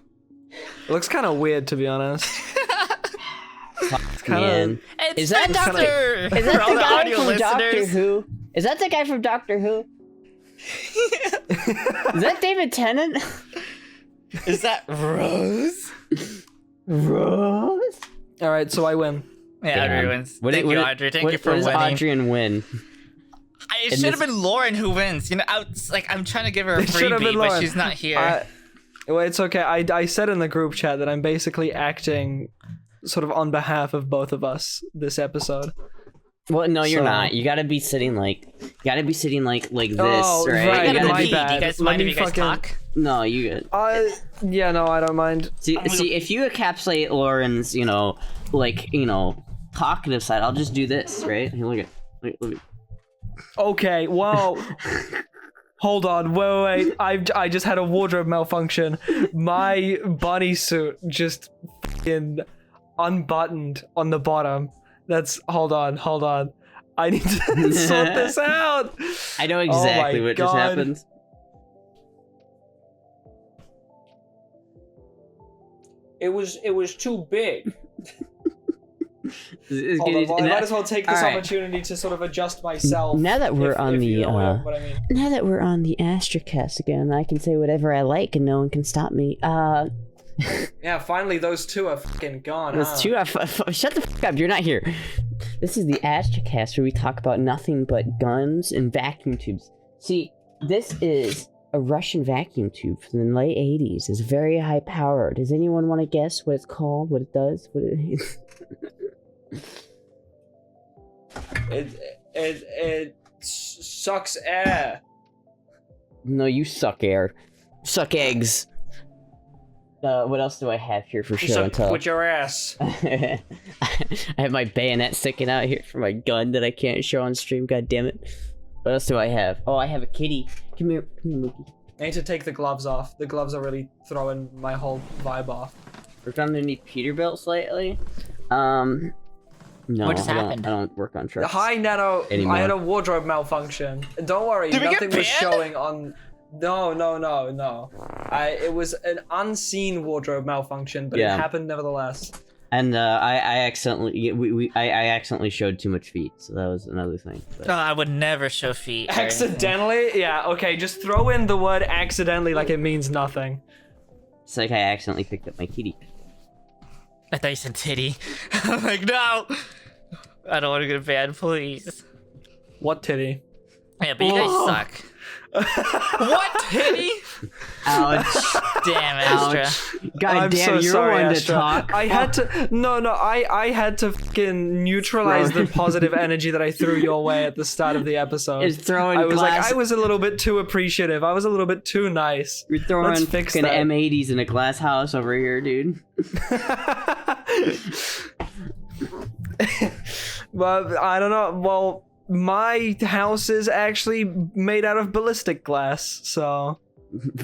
It looks kind of weird, to be honest. Fuck, kinda- man. It's Is that Doctor? Is that For all the the guy audio from Doctor listeners. Who? Is that the guy from Doctor Who? Is that David Tennant? Is that Rose? Rose? All right, so I win. Yeah, Damn. Audrey wins. What Thank did- you, what- Audrey. Thank what- you for what does winning. Audrien win? It in should have this- been Lauren who wins. You know, I'm trying to give her a It should have been freebie, but Lauren. she's not here. Well, it's okay. I said in the group chat that I'm basically acting sort of on behalf of both of us this episode. Well, no, you're So- not. You gotta be sitting like this, Oh, right? right, I gotta my pee. bad. Do you guys Let mind me if you guys fucking- talk? No, you good. Yeah, no, I don't mind. See, if you encapsulate Lauren's, talkative side, I'll just do this, right? Hey, look at. Okay, whoa. Hold on, wait. I just had a wardrobe malfunction. My bunny suit just fucking unbuttoned on the bottom. Hold on. I need to sort this out. I know exactly what just God. happened. It was too big. Hold on, well, I might as well take this opportunity to sort of adjust myself. Now that we're on the what I mean. now that we're on the Astrocast again, I can say whatever I like and no one can stop me. Yeah, finally those two are fucking gone. Those two are shut the fuck up. You're not here. This is the Astrocast where we talk about nothing but guns and vacuum tubes. See, this is a Russian vacuum tube from the late 80s. It's very high powered. Does anyone want to guess what it's called? What it does? What it is? It sucks air. No, you suck air. Suck eggs. What else do I have here for show and tell? With your ass. I have my bayonet sticking out here for my gun that I can't show on stream. God damn it! What else do I have? Oh, I have a kitty. Come here, Mookie. I need to take the gloves off. The gloves are really throwing my whole vibe off. Worked underneath Peterbilt slightly. No, What just happened? I don't work on trucks. Hi, Nano. Anymore. I had a wardrobe malfunction. Don't worry, Did we nothing get was banned? showing on. No. It was an unseen wardrobe malfunction, but Yeah. it happened nevertheless. And I accidentally I accidentally showed too much feet, so that was another thing. But... Oh, I would never show feet. or anything. Accidentally? Yeah. Okay. Just throw in the word accidentally like it means nothing. It's like I accidentally picked up my kitty. I thought you said titty. I'm like, no! I don't want to get banned, please. What titty? Yeah, but you guys suck. What titty? Ouch! Damn, Astra. God I'm damn, so you're sorry, one to Astra. talk. I had to. No. I had to fucking neutralize the positive energy that I threw your way at the start of the episode. It's throwing I was glass. like, I was a little bit too appreciative. I was a little bit too nice. You're throwing Let's fix fucking that. M80s in a glass house over here, dude. Well, I don't know. Well, my house is actually made out of ballistic glass, so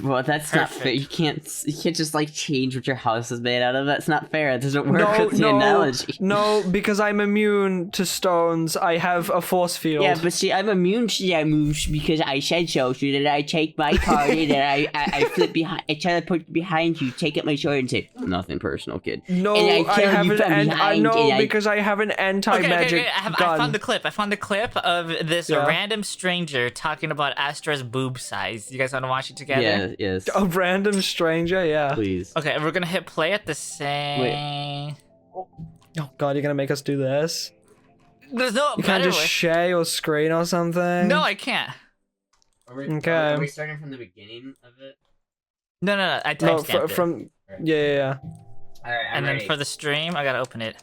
Well, that's not fair. You can't just like change what your house is made out of. That's not fair. It doesn't work with the analogy. No, because I'm immune to stones. I have a force field. Yeah, but see, I'm immune to that moves because I said so. So then I take my card and then I flip behind. I teleport behind you, take up my sword, and say nothing personal, kid. No, and I have an because I have an anti-magic Okay. I gun. found the clip. I found the clip of this random stranger talking about Astra's boob size. You guys want to watch it together? Yeah, yes. A random stranger, yeah. Please. Okay, we're gonna hit play at the same. Oh God, you're gonna make us do this? There's no You can't better just way. share your screen or something? No, I can't. Okay. Are we starting from the beginning of it? No. I No, timestamped it. from yeah. All right, And then for the stream, I gotta open it.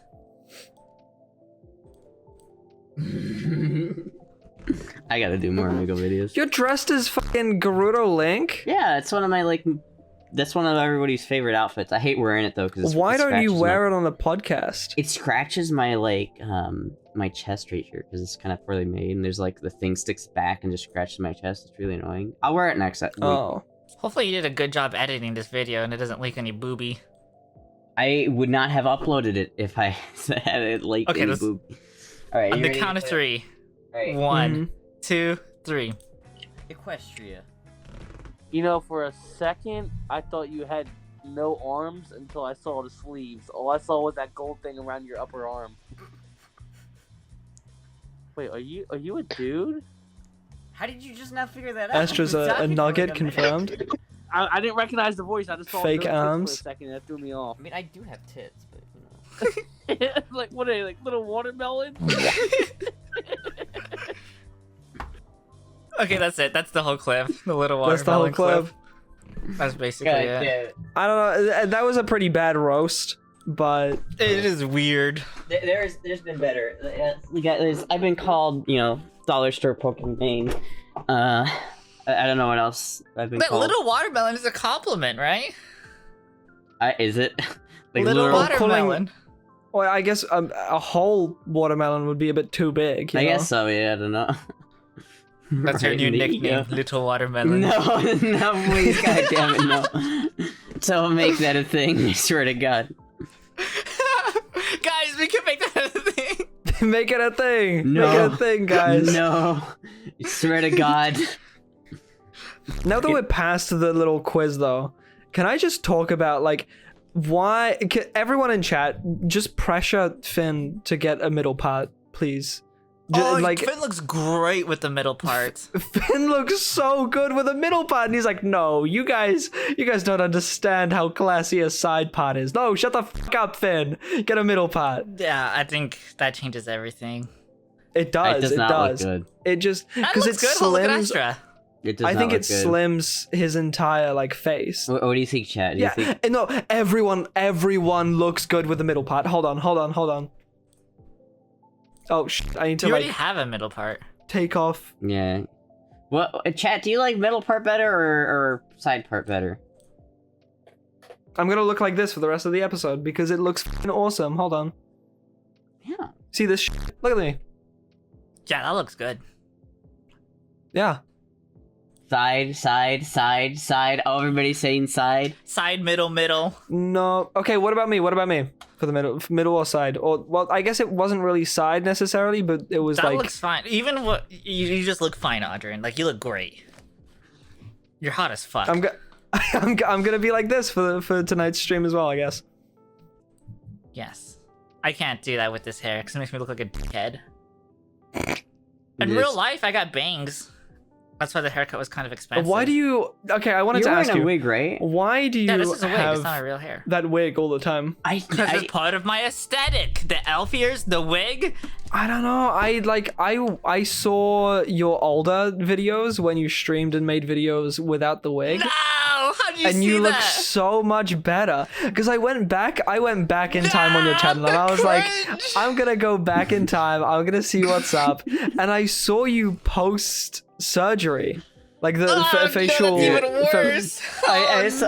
I gotta do more Mego videos. You're dressed as fucking Gerudo Link? Yeah, it's one of my that's one of everybody's favorite outfits. I hate wearing it though because Why don't you wear it on the podcast? It scratches my my chest right here because it's kind of poorly made, and there's like the thing sticks back and just scratches my chest. It's really annoying. I'll wear it next week. Oh. Hopefully you did a good job editing this video and it doesn't leak any booby. I would not have uploaded it if I had it like Okay, any let's- boob. All right, On you the ready count to of play? 3. All right. 1, 2, 3. Equestria. You know, for a second, I thought you had no arms until I saw the sleeves. All I saw was that gold thing around your upper arm. Wait, are you a dude? How did you just not figure that out? Astra's a nugget confirmed. I didn't recognize the voice. I just saw Fake no tits arms. for a second. And that threw me off. I mean, I do have tits, but you know. Like, what are they, like little watermelons? Okay, that's it. That's the whole clip. The little That's the whole watermelon clip. That's basically it. I don't know. That was a pretty bad roast, but It is weird. There's been better. I've been called, dollar store Pokemon. I don't know what else I've been That called. little watermelon is a compliment, right? Is it? Like Little literal- watermelon. well, I guess a whole watermelon would be a bit too big. I guess so. Yeah, I don't know. That's your Right, new there you nickname, go. Little Watermelon. No, please, God damn it, no. Don't make that a thing. I swear to God. Guys, we can make that a thing. Make it a thing. No. Make it a thing, guys. No, I swear to God. Now that we're past the little quiz, though, can I just talk about, like, Why? Everyone in chat, just pressure Finn to get a middle part, please. Finn looks great with the middle part. Finn looks so good with a middle part, and he's like, no, you guys don't understand how classy a side part is. No, shut the fuck up, Finn. Get a middle part. Yeah, I think that changes everything. It does. It does not look good. It just That looks good. Look at Astra. It does I not think look it good. slims his entire like face. What do you think, chat? Do you think... No, everyone looks good with the middle part. Hold on. Oh, I need to You already have a middle part. take off. Yeah. What, chat? Do you like middle part better or side part better? I'm gonna look like this for the rest of the episode because it looks fucking awesome. Hold on. Yeah. See this? Look at me. Yeah, that looks good. Yeah. Side. Oh, everybody's saying side. Side, middle. No. Okay. What about me? For the middle or side? Or well, I guess it wasn't really side necessarily, but it was That like. looks fine. Even what you just look fine, Audrien. Like you look great. You're hot as fuck. I'm gonna be like this for tonight's stream as well, I guess. Yes. I can't do that with this hair because it makes me look like a dickhead. In Yes. real life, I got bangs. That's why the haircut was kind of expensive. Why do you? Okay, I wanted You're to ask wearing you. a wig, right? Why do you Yeah, this is a wig. It's have not a real hair. that wig all the time? Because it's part of my aesthetic. The elf ears, the wig. I don't know. I saw your older videos when you streamed and made videos without the wig. No! How do you And see you look that? so much better. Because I went back in time on your channel and I was like, cringe. I'm gonna go back in time. I'm gonna see what's up. And I saw you post surgery, like the facial. No, that's even worse. I saw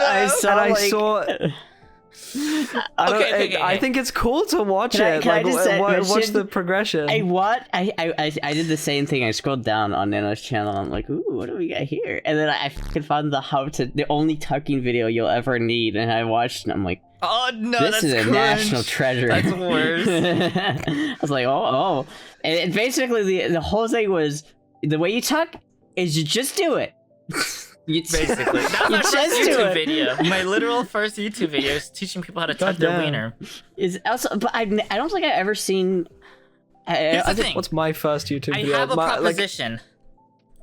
And I like... saw. Okay. I think it's cool to watch Can I- it. can I Like, just say- watch mention- the progression. I did the same thing. I scrolled down on Nano's channel. I'm like, ooh, what do we got here? And then I fucking found the only tucking video you'll ever need, and I watched, and I'm like, Oh no, this that's is a cringe. national treasure. That's worse. I was like, oh. And basically, the whole thing was, the way you tuck is you just do it. Basically, that's my first just do YouTube it. video. My literal first YouTube video is teaching people how to tuck their Goddamn. wiener. Is also, but I don't think I've ever seen. Here's the thing. What's my first YouTube I video? have a My- like, proposition.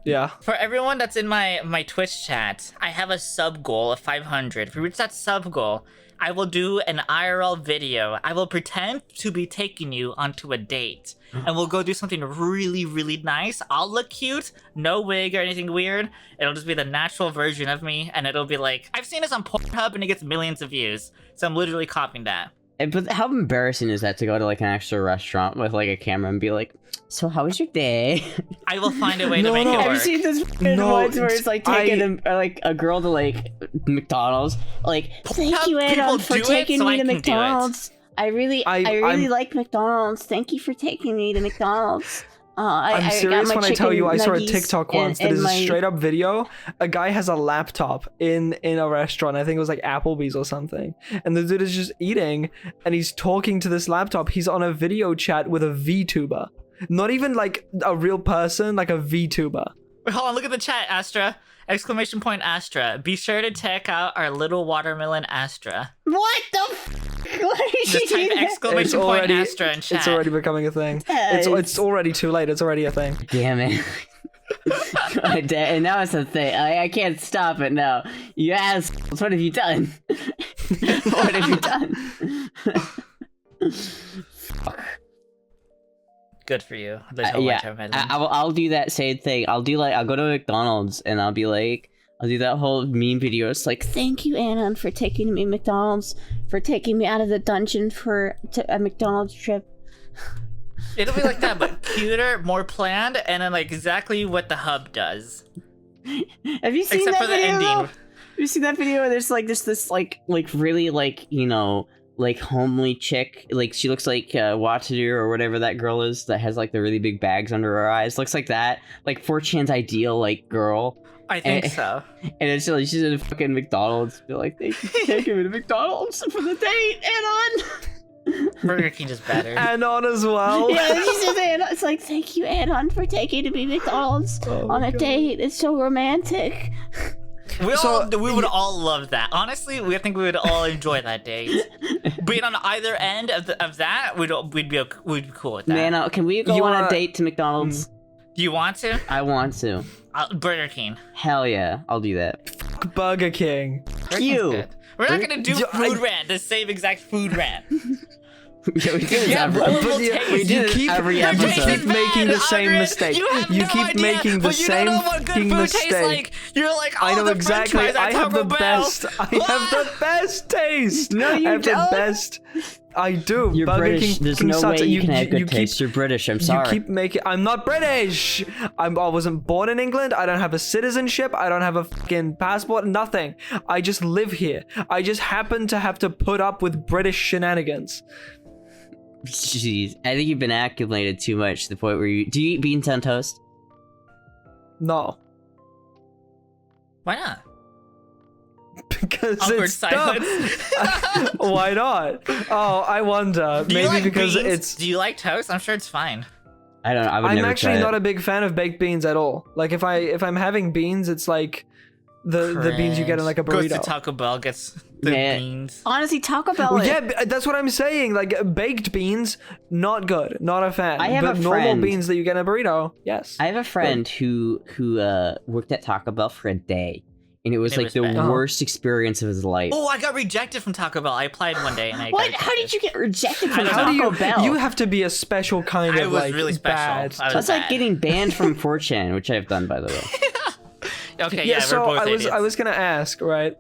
yeah. For everyone that's in my Twitch chat, I have a sub goal of 500. If we reach that sub goal, I will do an IRL video. I will pretend to be taking you onto a date. And we'll go do something really, really nice. I'll look cute, no wig or anything weird. It'll just be the natural version of me. And it'll be like, I've seen this on Pornhub and it gets millions of views. So I'm literally copying that. But how embarrassing is that to go to like an actual restaurant with like a camera and be like, so how was your day? I will find a way No, to make no. it Have work. you seen this No, ones where it's like taking I- a girl to like McDonald's? Like, thank Have you, people Adam, for do it taking so me I to can do it. McDonald's. I really I'm- like McDonald's. Thank you for taking me to McDonald's. I'm I serious got my when I tell you I saw a chicken TikTok nuggets once that and is my- a straight up video. A guy has a laptop in a restaurant. I think it was like Applebee's or something. And the dude is just eating and he's talking to this laptop. He's on a video chat with a VTuber. Not even like a real person, like a VTuber. Wait, hold on, look at the chat, Astra. Exclamation point Astra. Be sure to check out our little watermelon Astra. What the? What did Just you type do? that? exclamation point Astra in chat. It's already becoming a thing. Yes. It's already too late. It's already a thing. Damn it. And now it's a thing. I can't stop it now. You assholes, what have you done? What have you done? Fuck. Good for you. There's no Yeah, watermelon. I'll do that same thing. I'll go to McDonald's and I'll be like, I'll do that whole meme video. It's like, thank you, Anon, for taking me to McDonald's, for taking me out of the dungeon for a McDonald's trip. It'll be like that, but cuter, more planned, and then like exactly what the hub does. Have you seen Except that for the video? ending. Have you seen that video where there's like this like really like, you know, like homely chick, like she looks like Wataru or whatever that girl is that has like the really big bags under her eyes, looks like that, like 4chan's ideal like girl, I think so. and it's like she's in a fucking McDonald's, be like, thank you for taking me to McDonald's for the date, Anon. Burger King is better. And on as well. Yeah, she says Anon. It's like, thank you, Anon, for taking me to McDonald's Oh, on a God. date. It's so romantic. We would all love that. Honestly, I think we would all enjoy that date. Being on either end of that, we'd be cool with that. Man, can we go on a date to McDonald's? Do you want to? I want to. Burger King. Hell yeah, I'll do that. Burger King. You. We're not gonna do food rant, the same exact food rant. Yeah, we do this Yeah, every, multiple we tastes. do this every you episode. keep making the same mistake. You keep making the same fucking mistake. Like. You're like, I know the exactly. French fries I at have the Taco Bell. best. I have the best taste. No, you I have don't. the best. I do. You're Burger British. King There's fucking no sucks. way you can have good keep- taste. You're British. I'm sorry. You keep making. I'm not British. I wasn't born in England. I don't have a citizenship. I don't have a fucking passport. Nothing. I just live here. I just happen to have to put up with British shenanigans. Jeez, I think you've been acclimated too much to the point where do you eat beans on toast? No, Why not? because Awkward it's dumb. silence. Why not? Oh, I wonder. Do you Maybe like because beans? it's. Do you like toast? I'm sure it's fine. I don't know. I would I'm never actually try not it. a big fan of baked beans at all. Like if I'm having beans, it's like the beans you get in like a Goes burrito. to Taco Bell, gets the Yeah. beans. Honestly, Taco Bell. Well, yeah, that's what I'm saying. Like baked beans, not good. Not a fan. I have but a normal friend- beans that you get in a burrito, yes. I have a friend who worked at Taco Bell for a day, and it was It like was the bad. worst experience of his life. Oh, I got rejected from Taco Bell. I applied one day and I What? got How did you get rejected from I don't How do Taco you? Bell? You have to be a special kind I of was like really special. bad. I was That's like bad. getting banned from 4chan, which I've done, by the way. Okay, Yeah, yeah, so we're both idiots. I was gonna ask, right?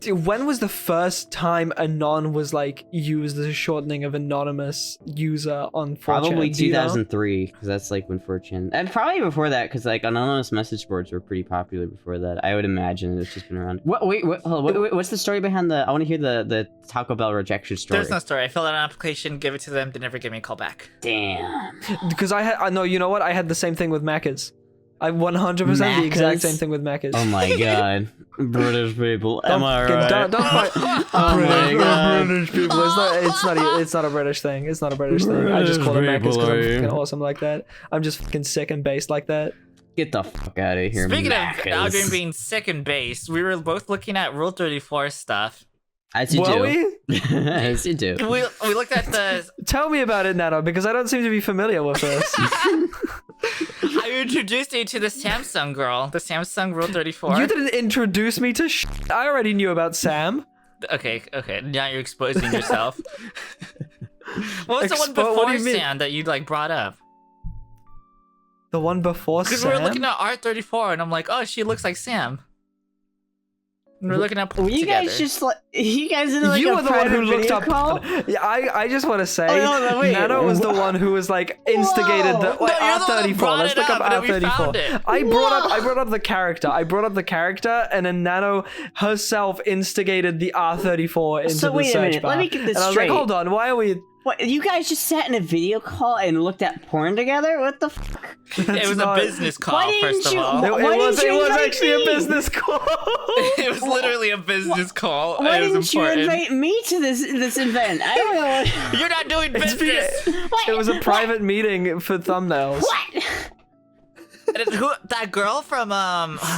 When was the first time anon was like used as a shortening of anonymous user on 4chan? Probably Do you know? 2003, because that's like when 4chan, and probably before that, because like anonymous message boards were pretty popular before that. I would imagine it's just been around. What? Wait, hold on, what's the story behind the? I want to hear the Taco Bell rejection story. There's no story. I filled out an application, give it to them, they never give me a call back. Damn. Because I know, you know what? I had the same thing with Macca's. I 100% the exact Macca's? same thing with Macca's. Oh my god, British people. Don't, Am I fucking- right? don't fight. Oh my god. British people. It's not a British thing. It's not a British thing. I just call it British Macca's because I'm people, fucking awesome like that. I'm just fucking sick and based like that. Get the fuck out of here. Speaking of Macca's. Audrien being sick and based, we were both looking at Rule 34 stuff. As you Were do. we? As you do. We looked at the... Tell me about it, Nano, because I don't seem to be familiar with this. I introduced you to the Samsung girl, the Samsung Rule 34. You didn't introduce me to I already knew about Sam. Okay, now you're exposing yourself. What was the one What before do you mean? Sam that you like brought up? The one before Because Sam? we were looking at R34 and I'm like, oh, she looks like Sam. And we're looking at Were you together. guys just like you guys in like you a were the one who private looked video up. call? Yeah, I just want to say, no, wait. Nano was the one who was like instigated the Whoa. wait, No, you're the one that R34. brought Let's it look up, up and then we found R34. it. I brought up the character. I brought up the character, and then Nano herself instigated the R34 into So the wait a search minute, bar. let me get this and I was straight. like, hold on, why are we? What? You guys just sat in a video call and looked at porn together? What the fuck? It was not- a business call, Why didn't first of you- all. It Why was didn't you invite actually a me? business call. It was literally a business call. Why It was didn't you important. invite me to this event? I don't know. What... You're not doing It's business. What? It was a private meeting for thumbnails. What? And who, that girl from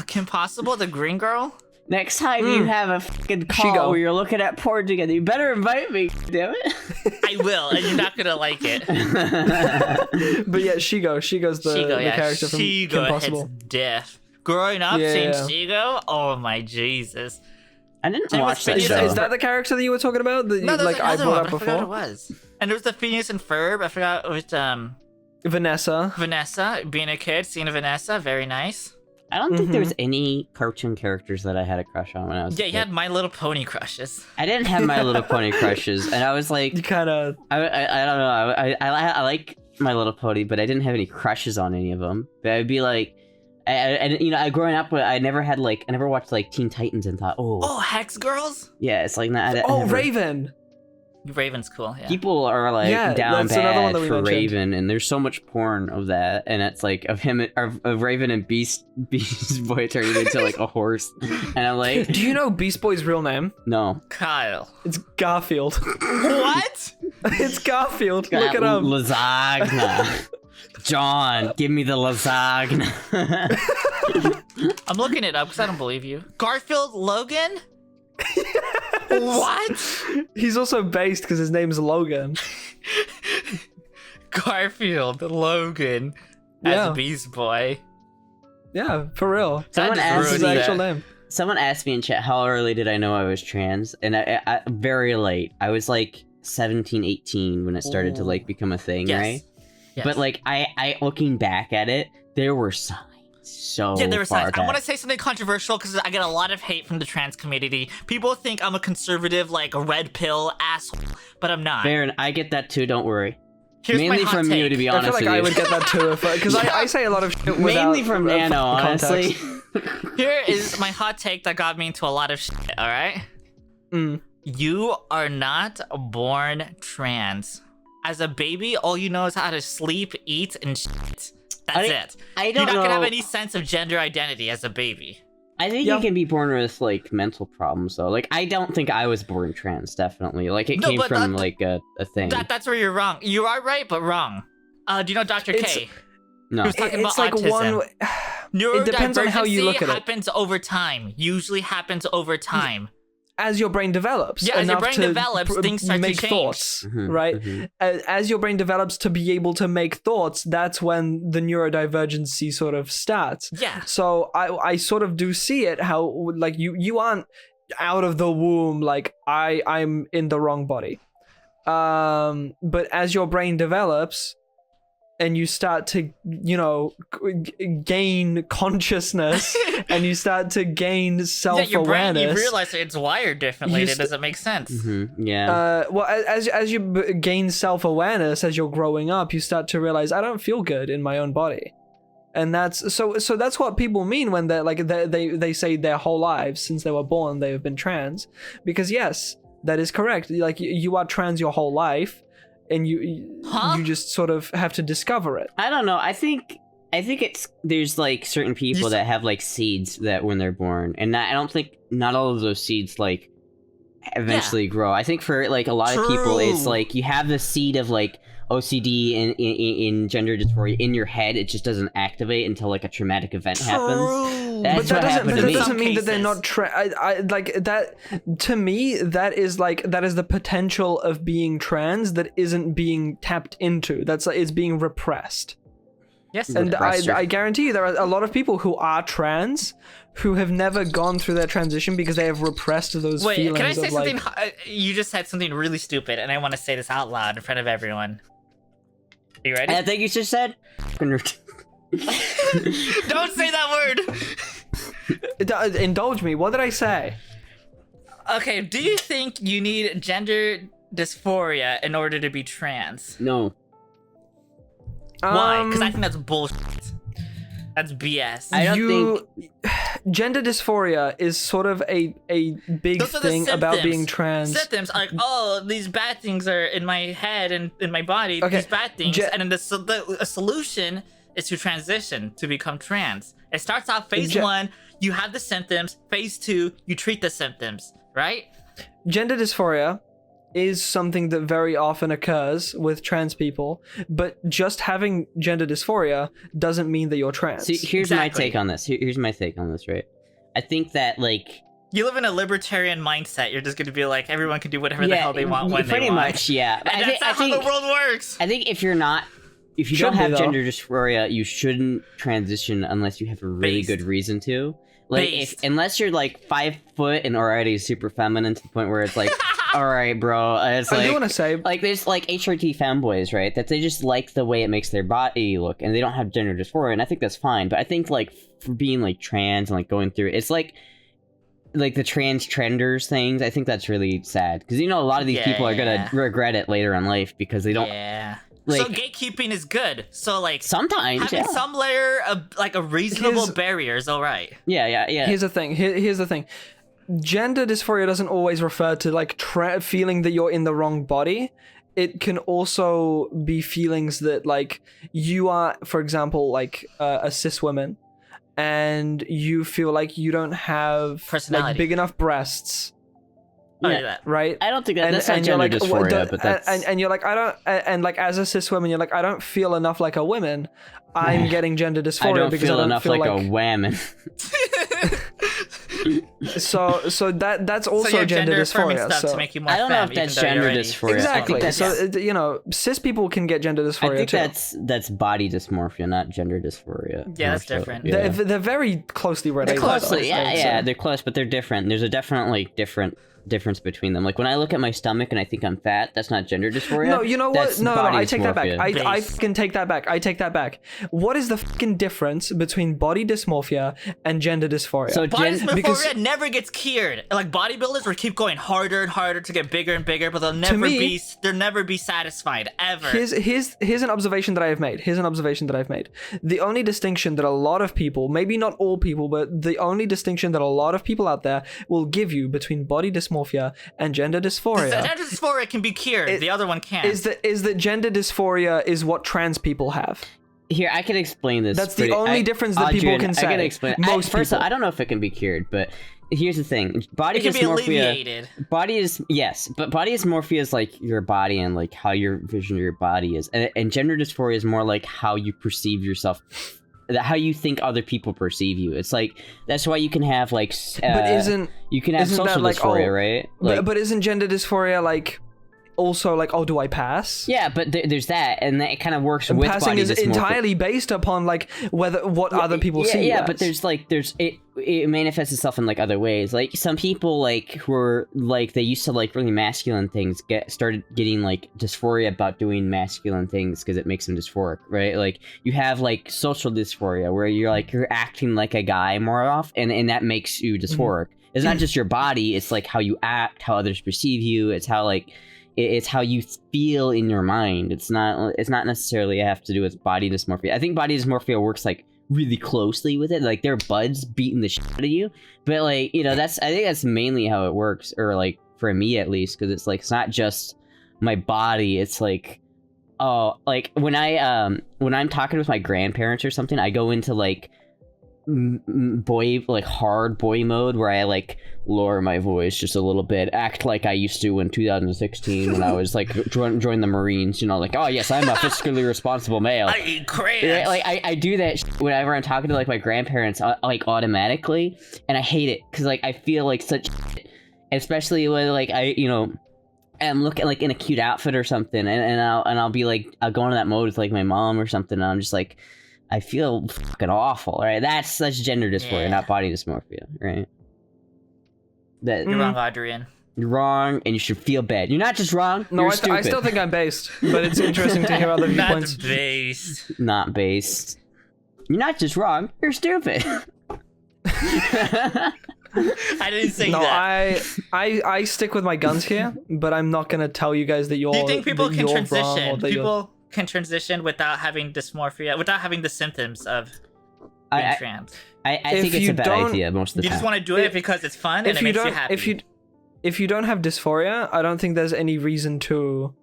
Kim Possible, the green girl? Next time you have a fucking She call go. where you're looking at porn together, you better invite me. Damn it. I will, and you're not gonna like it. But yeah, Shigo's the Shigo, yeah, character from Kim Shigo Possible. hits death. Growing up, Yeah, seeing yeah. Shigo, oh my Jesus. I didn't And watch what's that funny show. Is that the character that you were talking about? That you, No, there's like I another brought one, up but I forgot before? what it was. And there was the Phineas and Ferb. I forgot which Vanessa. Vanessa, being a kid, seeing a Vanessa, very nice. I don't think there was any cartoon characters that I had a crush on when I was a Yeah, you kid. had My Little Pony crushes. I didn't have My Little Pony crushes, and I was like, You kind of. I don't know. I like My Little Pony, but I didn't have any crushes on any of them. But I'd be like, I growing up, I never watched like Teen Titans and thought, Oh, Hex Girls? yeah, it's like not. Oh, Raven. Raven's cool, yeah. People are like Yeah, down that's another one bad that we for mentioned. Raven, and there's so much porn of that, and it's like of him, of Raven and Beast Boy turning into like a horse, and I'm like, Do you know Beast Boy's real name? no. Kyle. It's Garfield. What? It's Garfield. Look it up. Lasagna. John, give me the lasagna. I'm looking it up because I don't believe you. Garfield Logan? What? He's also based because his name's Logan. Garfield Logan Yeah. as Beast Boy. Yeah, for real. Someone just asked That's his ruined me. that. actual name. Someone asked me in chat how early did I know I was trans, and I very late. I was like 17, 18 when it started to like become a thing, Yes. right? Yes. But like I looking back at it, there were signs so Yeah, there was far signs. I back. want to say something controversial because I get a lot of hate from the trans community. People think I'm a conservative, like a red pill asshole, but I'm not. Baron, I get that too. Don't worry. Here's Mainly my hot from take. you, to be I honest feel like with I you. would get that too, because I say a lot of shit without Mainly from Nano, context. honestly. Here is my hot take that got me into a lot of shit, alright? Mm. You are not born trans. As a baby, all you know is how to sleep, eat, and shit. That's it. I You're don't not know. gonna have any sense of gender identity as a baby. I think Yeah. you can be born with like mental problems though. Like I don't think I was born trans. Definitely, like it No, came but from that- like a thing. That's where you're wrong. You are right, but wrong. Do you know Dr. K? No, He was talking It's about like autism. It depends on how you look at it. happens over time. Usually happens over time. As your brain develops. Yeah, as your enough brain to develops, things start to make change. thoughts, Mhm, right? mhm. As your brain develops to be able to make thoughts, that's when the neurodivergency sort of starts. Yeah. So I sort of do see it how like you aren't out of the womb like I'm in the wrong body. But as your brain develops and you start to, gain consciousness and you start to gain Yeah, self-awareness. your brain, you realize it's wired differently. You And it doesn't make sense. Mhm, yeah. Well, as you gain self-awareness as you're growing up, you start to realize I don't feel good in my own body, and that's so that's what people mean when they're like they say their whole lives since they were born they have been trans, because yes, that is correct. Like you are trans your whole life, and you just sort of have to discover it. I don't know. I think it's there's like certain people that have like seeds that when they're born, and I don't think not all of those seeds like eventually grow. I think for like a lot of people, it's True. like you have the seed of like OCD in gender dysphoria in your head. It just doesn't activate until like a traumatic event happens. True. That's But what happened to that me. doesn't mean that they're Some not I like that. To me, that is the potential of being trans that isn't being tapped into. That's like it's being repressed. Yes. And Repressed. I guarantee you there are a lot of people who are trans who have never gone through their transition because they have repressed those Wait, feelings can I say of like something? You just said something really stupid, and I want to say this out loud in front of everyone. Are you ready? I think you just said. Don't say that word. indulge me. What did I say? Okay, do you think you need gender dysphoria in order to be trans? No. Why? Because I think that's bullshit. That's BS. I don't Gender dysphoria is sort of a big Those are the thing about symptoms. being trans. Symptoms are like, oh, these bad things are in my head and in my body. Okay, These bad things, Je- and then a solution is to transition to become trans. It starts off phase Je- 1, you have the symptoms. Phase 2, you treat the symptoms, right? Gender dysphoria is something that very often occurs with trans people, but just having gender dysphoria doesn't mean that you're trans. See, here's Exactly. my take on this. Here's my take on this, right? I think that like You live in a libertarian mindset. You're just going to be like, everyone can do whatever the hell they want when pretty they want. much, yeah. And that's not how the world works. I think if you Should don't be, have though. gender dysphoria, you shouldn't transition unless you have a really Based. good reason to. Like, Based. unless you're like 5 foot and already super feminine to the point where it's like, all right, bro. It's I do like, want to say, like there's like HRT femboys, right? That they just like the way it makes their body look, and they don't have gender dysphoria, and I think that's fine. But I think like for being like trans and like going through, it's like the trans trenders things. I think that's really sad because a lot of these people are gonna Yeah. regret it later in life because they don't. Yeah. Like- so gatekeeping is good. So like Sometimes, having yeah. some layer of like a reasonable Here's- barrier is all right. Yeah. here's the thing. Here's the thing. Gender dysphoria doesn't always refer to like feeling that you're in the wrong body. It can also be feelings that like you are, for example, like a cis woman, and you feel like you don't have like Personality. big enough breasts, Oh, Yeah. that. right? I don't think that, that's and not you're gender like, what dysphoria, the- but that's... and you're like, I don't, and like as a cis woman, you're like, I don't feel enough like a woman. I'm getting gender dysphoria I don't because feel I don't enough feel like a whammon. so that's also So you're gender affirming dysphoria. stuff So to make you more I don't know femme, if that's even though you're gender already- dysphoria. exactly. I think So you know, cis people can get gender dysphoria I think too. that's body dysmorphia, not gender dysphoria. Yeah, more that's so. different. Yeah. They're very closely related. They're though, closely, I would yeah, say. they're close, but they're different. There's a definitely difference between them. Like when I look at my stomach and I think I'm fat, that's not gender dysphoria. No, you know what? That's No, body I take that back. dysmorphia. I can take that back. I take that back. What is the fucking difference between body dysmorphia and gender dysphoria? So Body dysmorphia because- never gets cured. Like bodybuilders will keep going harder and harder to get bigger and bigger, but they'll me- never be satisfied ever. Here's an observation that I have made. The only distinction that a lot of people, maybe not all people, but the only distinction that a lot of people out there will give you between body dysmorphia and gender dysphoria Gender dysphoria can be cured. The other one can't. is that gender dysphoria is what trans people have. Here, I can explain this. That's the only difference that people can say. I can explain. Most First, people. I don't know if it can be cured, but here's the thing: body it can be dysmorphia. alleviated. Body is yes, but body dysmorphia is like your body and like how your vision of your body is, and gender dysphoria is more like how you perceive yourself. How you think other people perceive you. It's like that's why you can have like. But isn't you can have isn't that social like, dysphoria, oh, right? Like, but isn't gender dysphoria like also like, oh, do I pass? yeah, but there's that, and that kind of works And with passing body is dysmorphia. entirely based upon like what other people see. you Yeah, as. but there's it manifests itself in like other ways. Like some people like who are like they used to like really masculine things started getting like dysphoria about doing masculine things because it makes them dysphoric, right? Like you have like social dysphoria where you're acting like a guy more often, and that makes you dysphoric. It's not just your body; it's like how you act, how others perceive you. It's how like it's how you feel in your mind. It's not necessarily have to do with body dysmorphia. I think body dysmorphia works like really closely with it. Like they're buds beating the shit out of you. But like, you know, I think that's mainly how it works, or like for me at least, because it's like it's not just my body. It's like, oh, like when I'm talking with my grandparents or something, I go into like hard boy mode where I like lower my voice just a little bit, act like I used to in 2016 when I was like join the Marines, you know, like, oh yes, I'm a fiscally responsible male. I eat crayons. Yeah, like I do that whenever I'm talking to like my grandparents, like automatically, and I hate it because like I feel like such shit, especially when like I'm looking like in a cute outfit or something, and I'll be like I'll go into that mode with like my mom or something, and I'm just like I feel fucking awful, right? That's gender dysphoria, not body dysmorphia, right? You're wrong, Audrien. You're wrong, and you should feel bad. You're not just wrong. no, you're I stupid. still think I'm based, but it's interesting to hear other Not viewpoints. based. Not based. You're not just wrong. You're stupid. I didn't say No, that. I stick with my guns here, but I'm not gonna tell you guys that you're. Do you think people that can you're wrong or transition? that you're- People can transition without having dysmorphia, without having the symptoms of being trans. I If think it's you a bad don't- idea most of the You time. just want to do it because it's fun and If it you makes don't, you happy. if you don't have dysphoria, I don't think there's any reason to.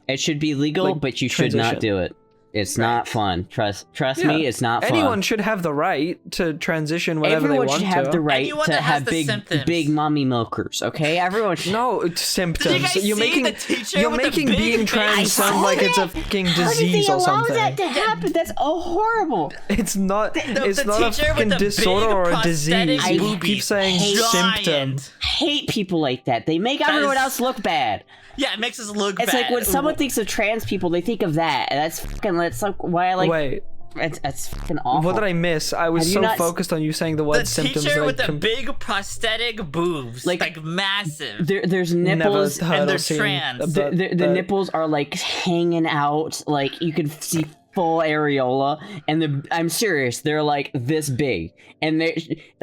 It should be legal, like, but you should not transition. do it. It's not fun. Trust Yeah. me, it's not fun. Anyone should have the right to transition whenever Everyone they want should have to. the right Anyone to that has have the symptoms. big mommy milkers. Okay, everyone should. No, it's symptoms. Did you guys you're see making the teacher you're with the making big being face? trans I sound saw like it's a that. fucking How did disease they or allow something. that to happen? That's horrible. It's not. It's the not a teacher with fucking the disorder big or a prosthetic disease. You boobies. keep saying Giant. symptom. I hate people like that. They make That everyone is- else look bad. Yeah, it makes us look It's bad. like when someone thinks of trans people, they think of that. And that's fucking. That's like why I like. Wait, It's fucking awful. what did I miss? I was Have you so not- focused on you saying the word the symptoms teacher that with I the big prosthetic boobs, Like- like massive. There's never nipples. heard and or they're seen trans. about The that. nipples are like hanging out, like you can see full areola, and I'm serious, they're like this big, and they're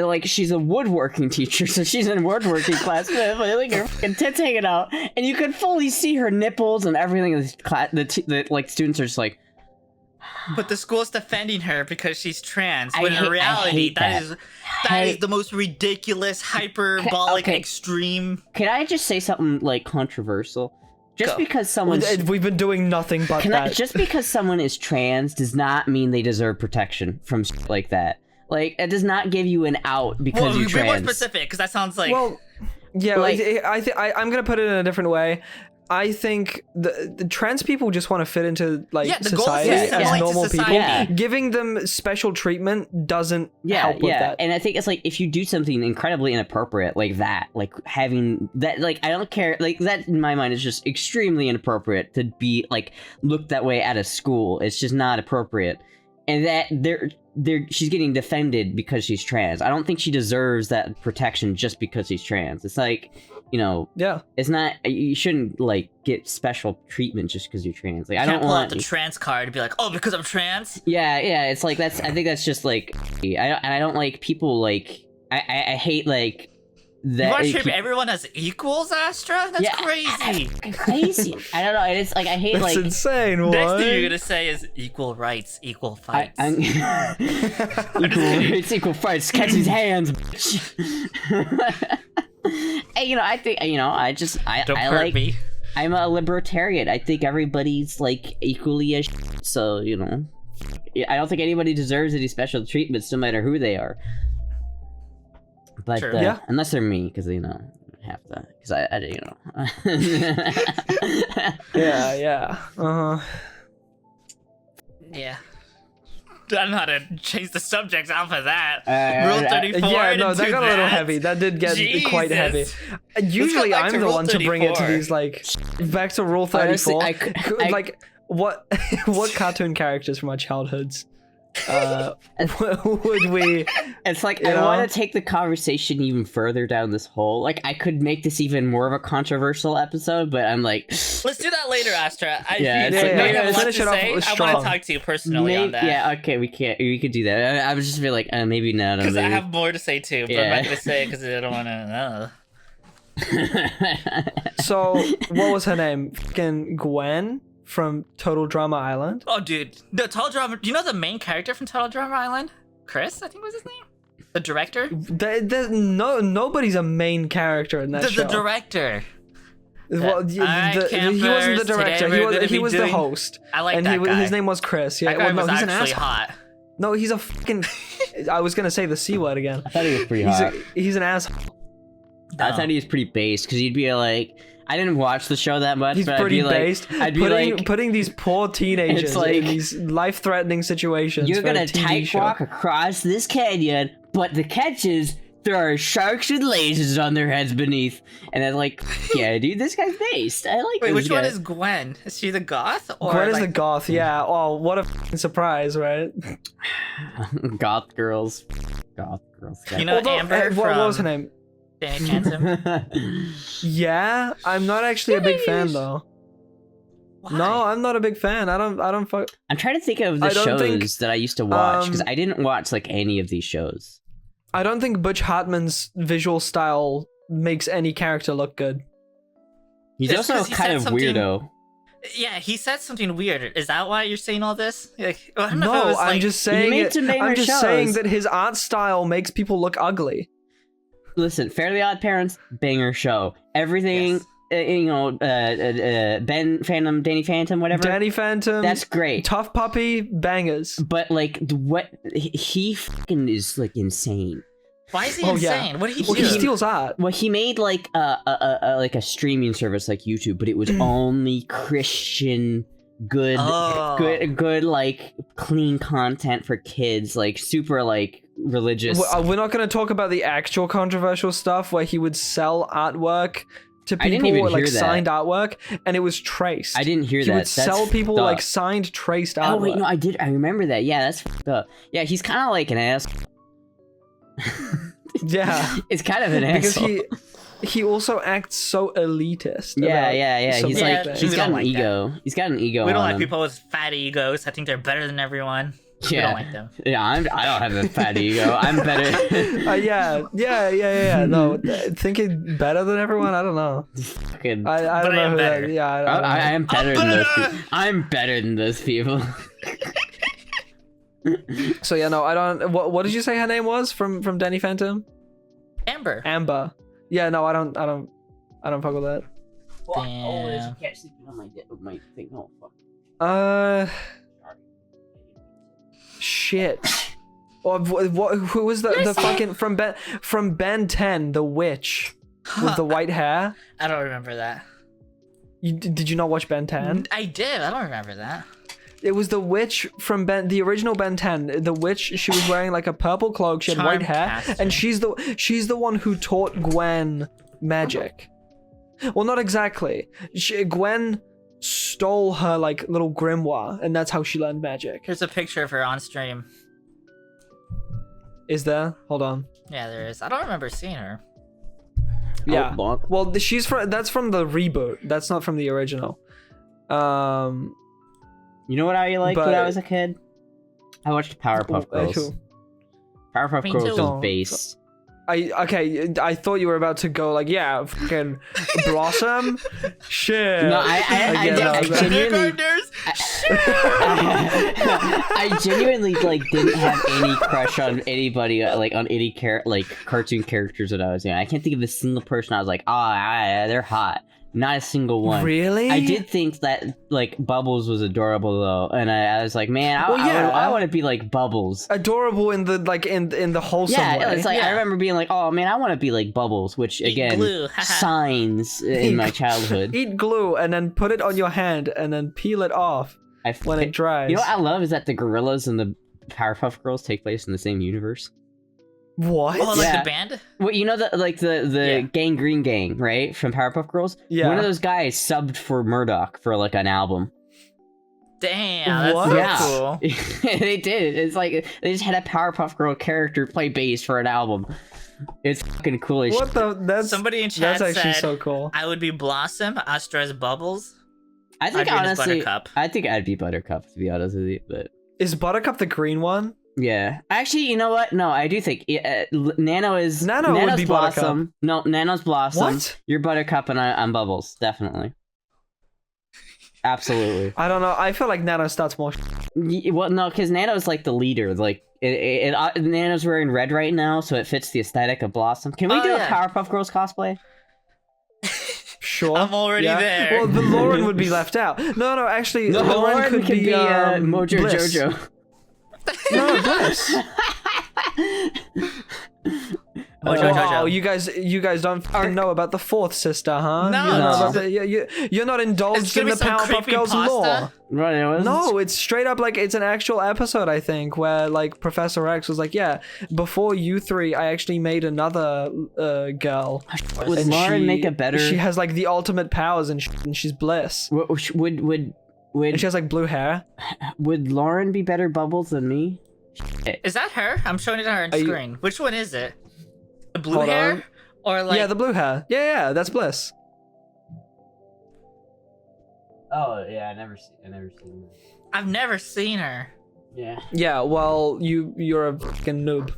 like she's a woodworking teacher, so she's in woodworking class, but like her fucking tits hanging out, and you can fully see her nipples and everything. In the class, the like students are just like, But the school's defending her because she's trans. I When hate- in reality, I hate that is the most ridiculous, hyperbolic, Okay. extreme. can I just say something like controversial? Just Go. because someone's We've been doing nothing but that. just because someone is trans does not mean they deserve protection from shit like that. Like, it does not give you an out because Well, you're be more trans. specific, because that sounds like. well, Yeah, Like- I'm gonna put it in a different way. I think the trans people just want to fit into like Yeah, the goal is society to as assimilate to normal society. people. Yeah. Giving them special treatment doesn't help with that. And I think it's like if you do something incredibly inappropriate like that, like having that, like I don't care, like that in my mind is just extremely inappropriate to be like looked that way at a school. It's just not appropriate, and that she's getting defended because she's trans. I don't think she deserves that protection just because she's trans. It's like, you know, Yeah. it's not, you shouldn't like get special treatment just because you're trans. Like I Can't don't pull want out the trans card and be like, oh, because I'm trans. Yeah, it's like I think that's just like I don't like people like I hate like that. You want to treat everyone as equals, Astra? That's Yeah. crazy. Crazy. I don't know. It's like I hate That's like insane. Next What? thing you're gonna say is equal rights, equal fights. I'm it's equal fights. Catch his hands. Bitch. And, I think I Don't hurt like me. I'm a libertarian. I think everybody's like equally as so I don't think anybody deserves any special treatments no matter who they are. But Sure. Yeah. unless they're me, because have to, because Yeah. Yeah. I don't know how to change the subject off of that. Rule Rule 34. Yeah, no, that into got a little that. heavy. That did get quite heavy. Jesus. Usually, back I'm to the Rule one to bring it to 34. these like back to Rule 34. Honestly, I- Like what cartoon characters from our childhoods would we? It's like You I know? want to take the conversation even further down this hole. Like I could make this even more of a controversial episode, but I'm like, Let's do that later, Astra. Yeah, If it's you like- know you yeah, have a lot finish to it off say, I strong. want to talk to you personally on that. yeah, okay, we could do that. I would just feel like maybe not. Because I have more to say too, but I'm Yeah. not gonna say it because I don't want to. So what was her name? Fucking Gwen from Total Drama Island. Oh, dude, the Total Drama. Do you know the main character from Total Drama Island? Chris, I think was his name. The director. Nobody's a main character in that The show. director. Well, Alright, he wasn't the campers, director. today we're gonna He be was the doing- host. I like And that guy. his name was Chris. Yeah, That guy well, no, was he's an actually asshole. hot. No, he's a fucking. I was gonna say the C word again. I thought he was pretty He's hot. he's an asshole. I thought he was pretty based because he'd be like, I didn't watch the show that much, He's but pretty I'd be based. like, I'd be like, putting these poor teenagers It's like- in these life-threatening situations. you're for a gonna TV show. walk across this canyon, but the catch is there are sharks with lasers on their heads beneath. And I'm like, yeah, dude, this guy's based. I like Wait, this which one guy. is Gwen? Is she the goth? Or Gwen is like, the goth, yeah. Oh, what a fucking surprise, right? Goth girls. Goth girls. You know Although, Amber what from was her name? Danny Phantom? Yeah, I'm not actually a big fan though. Why? No, I'm not a big fan. I don't fuck. I'm trying to think of the I don't shows think, that I used to watch because um, I didn't watch like any of these shows. I don't think Butch Hartman's visual style makes any character look good. He's It's also 'cause he kind said of something- weirdo. Yeah, he said something weird. Is that why you're saying all this? Like, I don't know if it No, was I'm like, just saying. made some banger I'm just saying shows. that his art style makes people look ugly. Listen, Fairly Odd Parents, banger show. Everything, Yes. Ben Phantom, Danny Phantom, whatever. Danny Phantom. That's great. Tough Puppy, bangers. But like, what he fucking is like insane. why is he Oh, yeah. insane? What did he Well, do? he steals art. Well, he made like a streaming service like YouTube, but it was only Christian, good, Oh. good like clean content for kids, like super like religious. We're not going to talk about the actual controversial stuff where he would sell artwork to I didn't people, even like hear that. signed artwork, and it was traced. I didn't hear He that. would sell That's people fucked like up. signed traced artwork. Oh wait, no, I did. I remember that. Yeah, that's fucked up. Yeah, he's kind of like an ass. Yeah, It's kind of an because asshole. he also acts so elitist. Yeah. about He's some Yeah, like things. he's we got don't an like ego. He's got an ego. We don't on like him. people with fat egos. I think they're better than everyone. We Yeah. don't like them. Yeah, I don't have a fat ego. I'm better. Yeah. No, thinking better than everyone. I don't know. Fucking- I But don't I know am who better. that. Yeah, I don't know. I am better than those better. people. I'm better than those people. So yeah, no, I don't. What did you say her name was from Danny Phantom? Amber. Amber. Yeah, no, I don't fuck with that. Damn. Can't sleep on my thing. Oh fuck. Shit. Or who was the fucking from Ben 10, the witch? with the white hair. I don't remember that. Did you not watch Ben 10? I did. I don't remember that. It was the witch from the original Ben 10. The witch, she was wearing like a purple cloak. She had white hair, and she's the one who taught Gwen magic. Well, not exactly. Gwen stole her like little grimoire, and that's how she learned magic. Here's a picture of her on stream. Is there? Hold on. Yeah, there is. I don't remember seeing her. Yeah. Oh, Well, that's from the reboot. That's not from the original. You know what I liked when I was a kid? I watched Powerpuff Girls. Who? Powerpuff Me Girls too. was base. I thought you were about to go like, yeah, fucking Blossom. Shit. No, I genuinely, I genuinely like didn't have any crush on anybody, like on any cartoon characters when I was young. I can't think of a single person I was like, they're hot. Not a single one. Really? I did think that like Bubbles was adorable though, and I was like, man, I want to be like Bubbles. Adorable in the in the wholesome way. It's like I remember being like, oh man, I want to be like Bubbles, which again, signs in my childhood. Eat glue and then put it on your hand and then peel it off when it dries. You know what I love is that the gorillas and the Powerpuff Girls take place in the same universe. What? Oh, like the band? Well, you know the Gangrene Gang, right? From Powerpuff Girls? Yeah. One of those guys subbed for Murdoch for like an album. Damn, What? that's so cool. They did. It's like they just had a Powerpuff Girl character play bass for an album. It's fucking cool as What the? That's Somebody in chat that's actually said, so cool. I would be Blossom, Astra's Bubbles. I think Audrien is honestly, Buttercup. I think I'd be Buttercup to be honest with you, but Is Buttercup the green one? yeah. Actually, you know what? No, I do think Nano's would be Blossom. No, Nano's Blossom. What? You're Buttercup and I'm Bubbles, definitely. Absolutely. I don't know. I feel like Nano starts more. Well, no, because Nano's like the leader. Like, Nano's wearing red right now, so it fits the aesthetic of Blossom. Can we do a Powerpuff Girls cosplay? Sure. I'm already there. Well, the Lauren would be left out. No, actually, Lauren could be Mojo Bliss. Jojo. No, Bliss. Mojo Jojo. Oh, you guys don't fucking know about the fourth sister, huh? No. You know about you're not It's indulged gonna in be the some Powerpuff Girls creepypasta? lore. Right, it was. No, it's straight up like it's an actual episode, I think, where like Professor X was like, yeah, before you three, I actually made another girl. Would And Lauren make a better? She has like the ultimate powers and she's Bliss. Would And she has like blue hair. would Lauren be better Bubbles than me? Is that her? I'm showing it to her on Are you- screen. Which one is it? The blue Hold hair? on. Or like... Yeah, the blue hair. Yeah, that's Bliss. Oh yeah, I never seen that. I've never seen her. Yeah. Yeah, well, you're a fucking noob.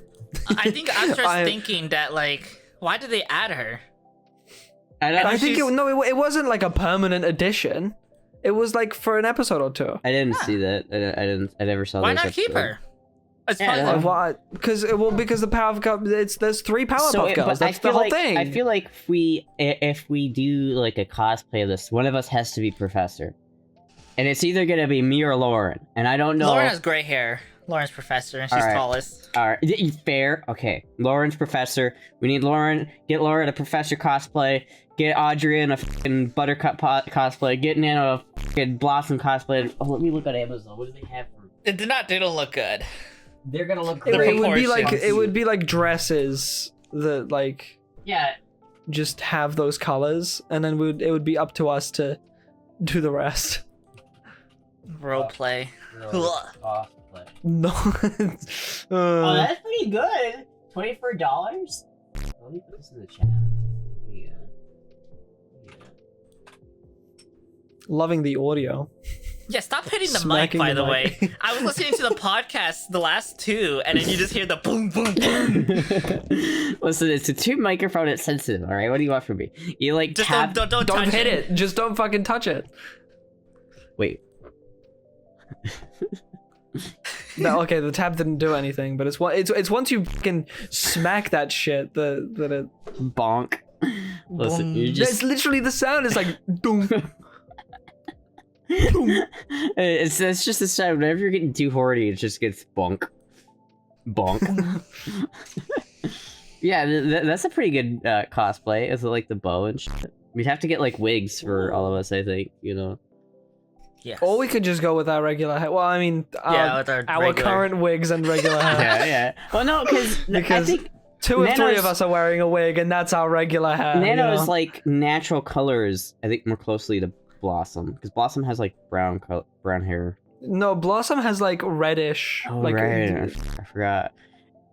I think Astra's I- thinking that, like, why did they add her? I think she's- it wasn't like a permanent addition. It was like for an episode or two. I didn't see that. I never saw. Why those not keep episodes. her? It's Yeah, probably Why? Because the Powerpuff Cup. There's 3 Powerpuff Girls. but That's the whole thing. I feel like if we do like a cosplay list, one of us has to be Professor, and it's either gonna be me or Lauren. And I don't know. Lauren has gray hair. Lauren's professor, and she's Alright. tallest. All right, fair. Okay, Lauren's Professor. We need Lauren. Get Lauren a Professor cosplay. Get Audrien a fucking Buttercup cosplay. Get Nano a fucking Blossom cosplay. Oh, let me look at Amazon. What do they have for? It didn't look good. They're gonna look it, great. it would be like dresses that like Yeah. just have those colors, and then it would be up to us to do the rest. Roleplay. Cosplay. No. Oh, that's pretty good. $24. Let me put this in the chat. Yeah. Loving the audio. Yeah, stop hitting the Smacking mic, by the the way. mic. I was listening to the podcast, the last 2, and then you just hear the boom, boom, boom. Listen, it's a tube microphone. It's sensitive. All right, what do you want from me? You like Just tap? don't Don't touch hit it. Just don't fucking touch it. Wait. No, okay, the tab didn't do anything, but it's once you fucking smack that shit that it. Bonk. Listen, you That's just. literally the sound. It's like doom. It's just the sound. Whenever you're getting too horny, it just gets bonk. Bonk. Yeah, that's a pretty good cosplay. Is it like the bow and shit? We'd have to get like wigs for all of us, I think. You know. Yes. Or we could just go with our regular hair. Well, I mean, with our regular- current wigs and regular hair. Yeah. Well, no, because I think Two of three Nano's- of us are wearing a wig, and that's our regular hair. Nano's you know? like natural colors. I think more closely to Blossom, because Blossom has like brown hair. No, Blossom has like reddish. Oh like, right, I forgot.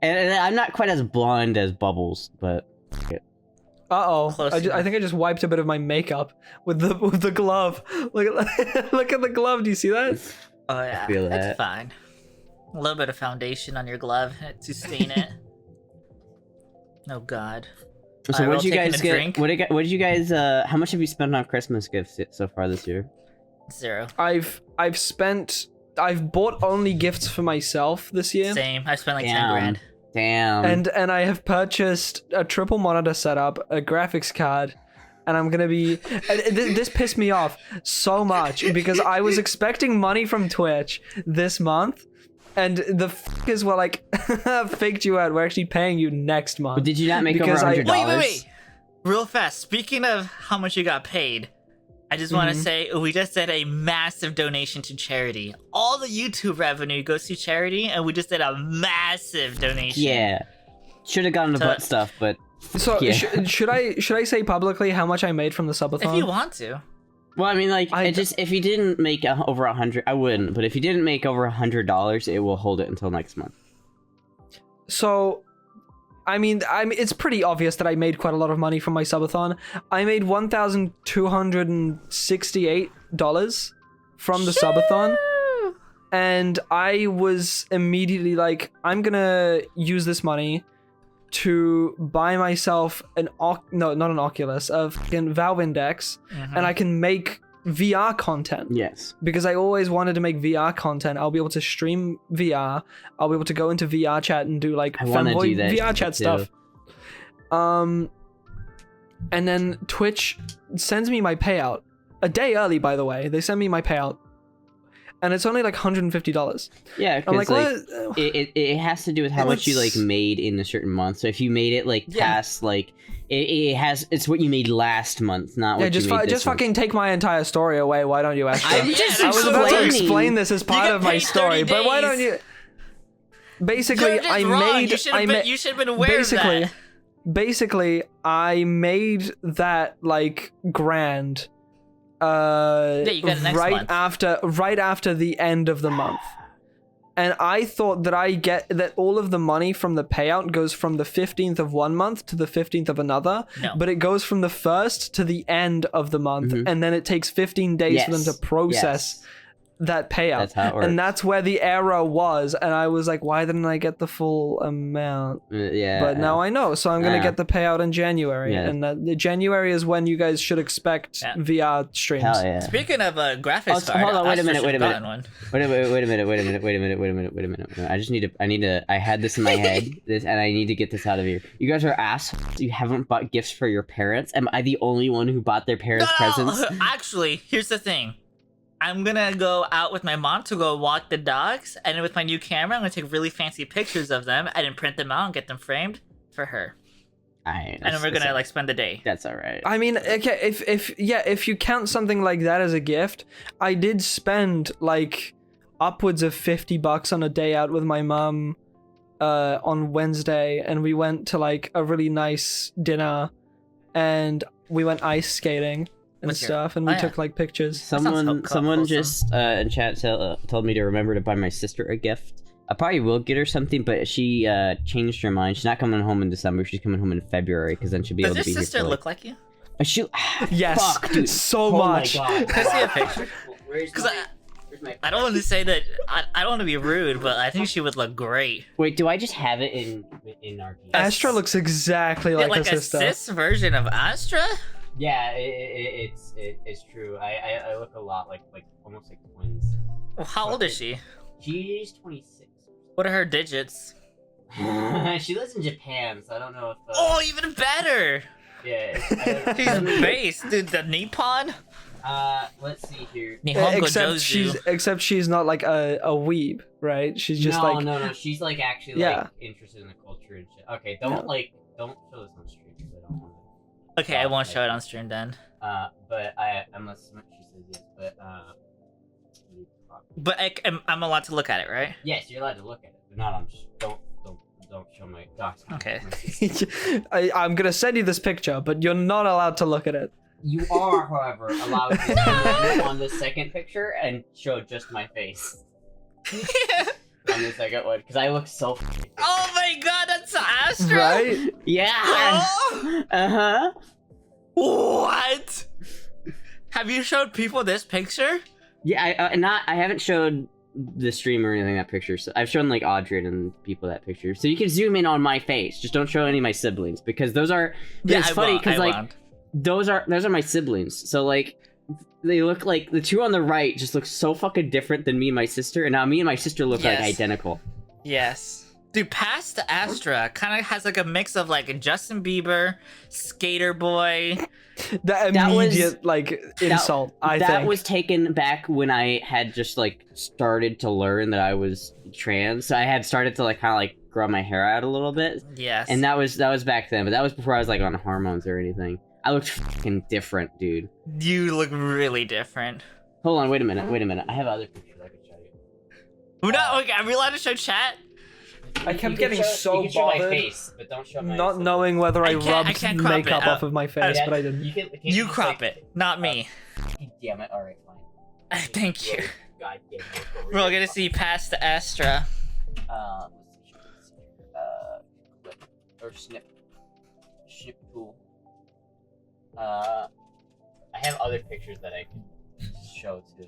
And I'm not quite as blonde as Bubbles, but Uh-oh. Close I enough. think I just wiped a bit of my makeup with the glove. Look at look at the glove. Do you see that? Oh yeah, feel that's that. fine. A little bit of foundation on your glove to stain it. Oh God. So Alright, what did you well, taking guys a get? drink. What did you guys? How much have you spent on Christmas gifts so far this year? 0. I've bought only gifts for myself this year. Same. I spent like 10 Damn. grand. Damn. And I have purchased a triple monitor setup, a graphics card, and I'm gonna be. This pissed me off so much because I was expecting money from Twitch this month, and the fuckers were like, "Faked you out. We're actually paying you next month." But did you not make over Because I- $100? Wait. Real fast. Speaking of how much you got paid, I just want to say we just did a massive donation to charity. All the YouTube revenue goes to charity, and we just did a massive donation. Yeah. Should have gotten the So- butt stuff, but So yeah. should I say publicly how much I made from the subathon? If you want to. Well, I mean, like, if you didn't make over 100, I wouldn't. But if you didn't make over $100, it will hold it until next month. So, I mean, it's pretty obvious that I made quite a lot of money from my subathon. I made $1,268 from the subathon, and I was immediately like, I'm gonna use this money to buy myself not an Oculus, a fucking Valve Index, and I can make VR content. Yes. Because I always wanted to make VR content. I'll be able to stream VR. I'll be able to go into VR chat and do like I wanna Femboy do that VR shit chat too. stuff. And then Twitch sends me my payout a day early. By the way, they send me my payout, and it's only like $150. Yeah, I'm because like, like, what? it has to do with how much you like It's- made in a certain month. So if you made it like Yeah. past like it's what you made last month, not Yeah, what just you made this month. fucking take my entire story away. Why don't you, Astra? I'm just I was about to explaining. explain this as part get of my paid story, 30 but why don't days. you? Basically, You're just I wrong. made. You should I have ma- been, you should have been aware basically, of that. basically, I made that like grand. you got it next right month. after the end of the month. And I thought that that all of the money from the payout goes from the 15th of one month to the 15th of another, No. but it goes from the 1st to the end of the month, Mhm. and then it takes 15 days for them to Yes. process that payout. That's how it works. And that's where the error was, and I was like, why didn't I get the full amount? Yeah. But now I know, so I'm gonna Yeah. get the payout in January, Yeah. and the January is when you guys should expect Yeah. VR streams. Hell yeah. Speaking of graphics Oh, so card, hold on, wait a Astra minute, wait a should've minute. gotten one. Wait a minute. I had this in my head, I need to get this out of here. You guys are assholes. You haven't bought gifts for your parents. Am I the only one who bought their parents presents? Actually, here's the thing. I'm gonna go out with my mom to go walk the dogs, and with my new camera, I'm gonna take really fancy pictures of them and then print them out and get them framed for her. And then we're gonna like spend the day. That's all right. I mean, okay, if you count something like that as a gift, I did spend like upwards of $50 on a day out with my mom on Wednesday, and we went to like a really nice dinner, and we went ice skating and What's your- stuff, and we oh, yeah. took like pictures. Someone wholesome. just in chat told me to remember to buy my sister a gift. I probably will get her something, but she changed her mind. She's not coming home in December. She's coming home in February because then she'll be Does able your to be here. sister for, like- look like you? She, Yes, fuck, dude. so Oh my much. God. Can I see a picture? Because I don't want to say that. I don't want to be rude, but I think she would look great. Wait, do I just have it in our game? Astra looks exactly Yeah, like like her a sister. cis version of Astra. Yeah, it's true. I look a lot like almost like twins. Well, how old is she? She's 26. What are her digits? She lives in Japan, so I don't know if. Oh, even better! Yeah. She's based, dude. The Nippon. Let's see here. Nihongo Except she's not like a weeb, right? She's just no, like no. She's like actually Yeah. like interested in the culture and shit. Okay, don't like don't show this on stream because I don't want Okay, I won't show it on stream then. to. But unless she says yes, But I'm allowed to look at it, right? yes, you're allowed to look at it, but not on. Don't show my docs. Okay. I'm gonna send you this picture, but you're not allowed to look at it. You are, however, allowed to zoom in on the second picture and show just my face on the second one because I look so. Oh my god, that's Astra! Right? Yeah. Oh! Uh-huh. What? Have you showed people this picture? Yeah, I haven't showed the stream or anything that picture. So I've shown like Audrien and people that picture. So you can zoom in on my face. Just don't show any of my siblings because those are. Yeah, it's funny because like those are my siblings. So like they look like the two on the right just look so fucking different than me and my sister, and now me and my sister look like identical. Yes. Dude, Past Astra kind of has like a mix of like Justin Bieber, Skater Boy. The immediate insult. I think that was taken back when I had just like started to learn that I was trans. So I had started to like kind of like grow my hair out a little bit. Yes. And that was back then, but that was before I was like on hormones or anything. I looked fucking different, dude. You look really different. Hold on, wait a minute. I have other pictures I can show you. Okay, are we allowed to show chat? I kept You getting can so you can show my bothered, face, but don't show my not knowing whether I I rubbed can't crop makeup it. off of my face, but I didn't. You crop it, not me. Damn it! All right, fine. Thank you. God damn it. We're all gonna see Past Astra. Let's see. Clip or snip tool. I have other pictures that I can show too.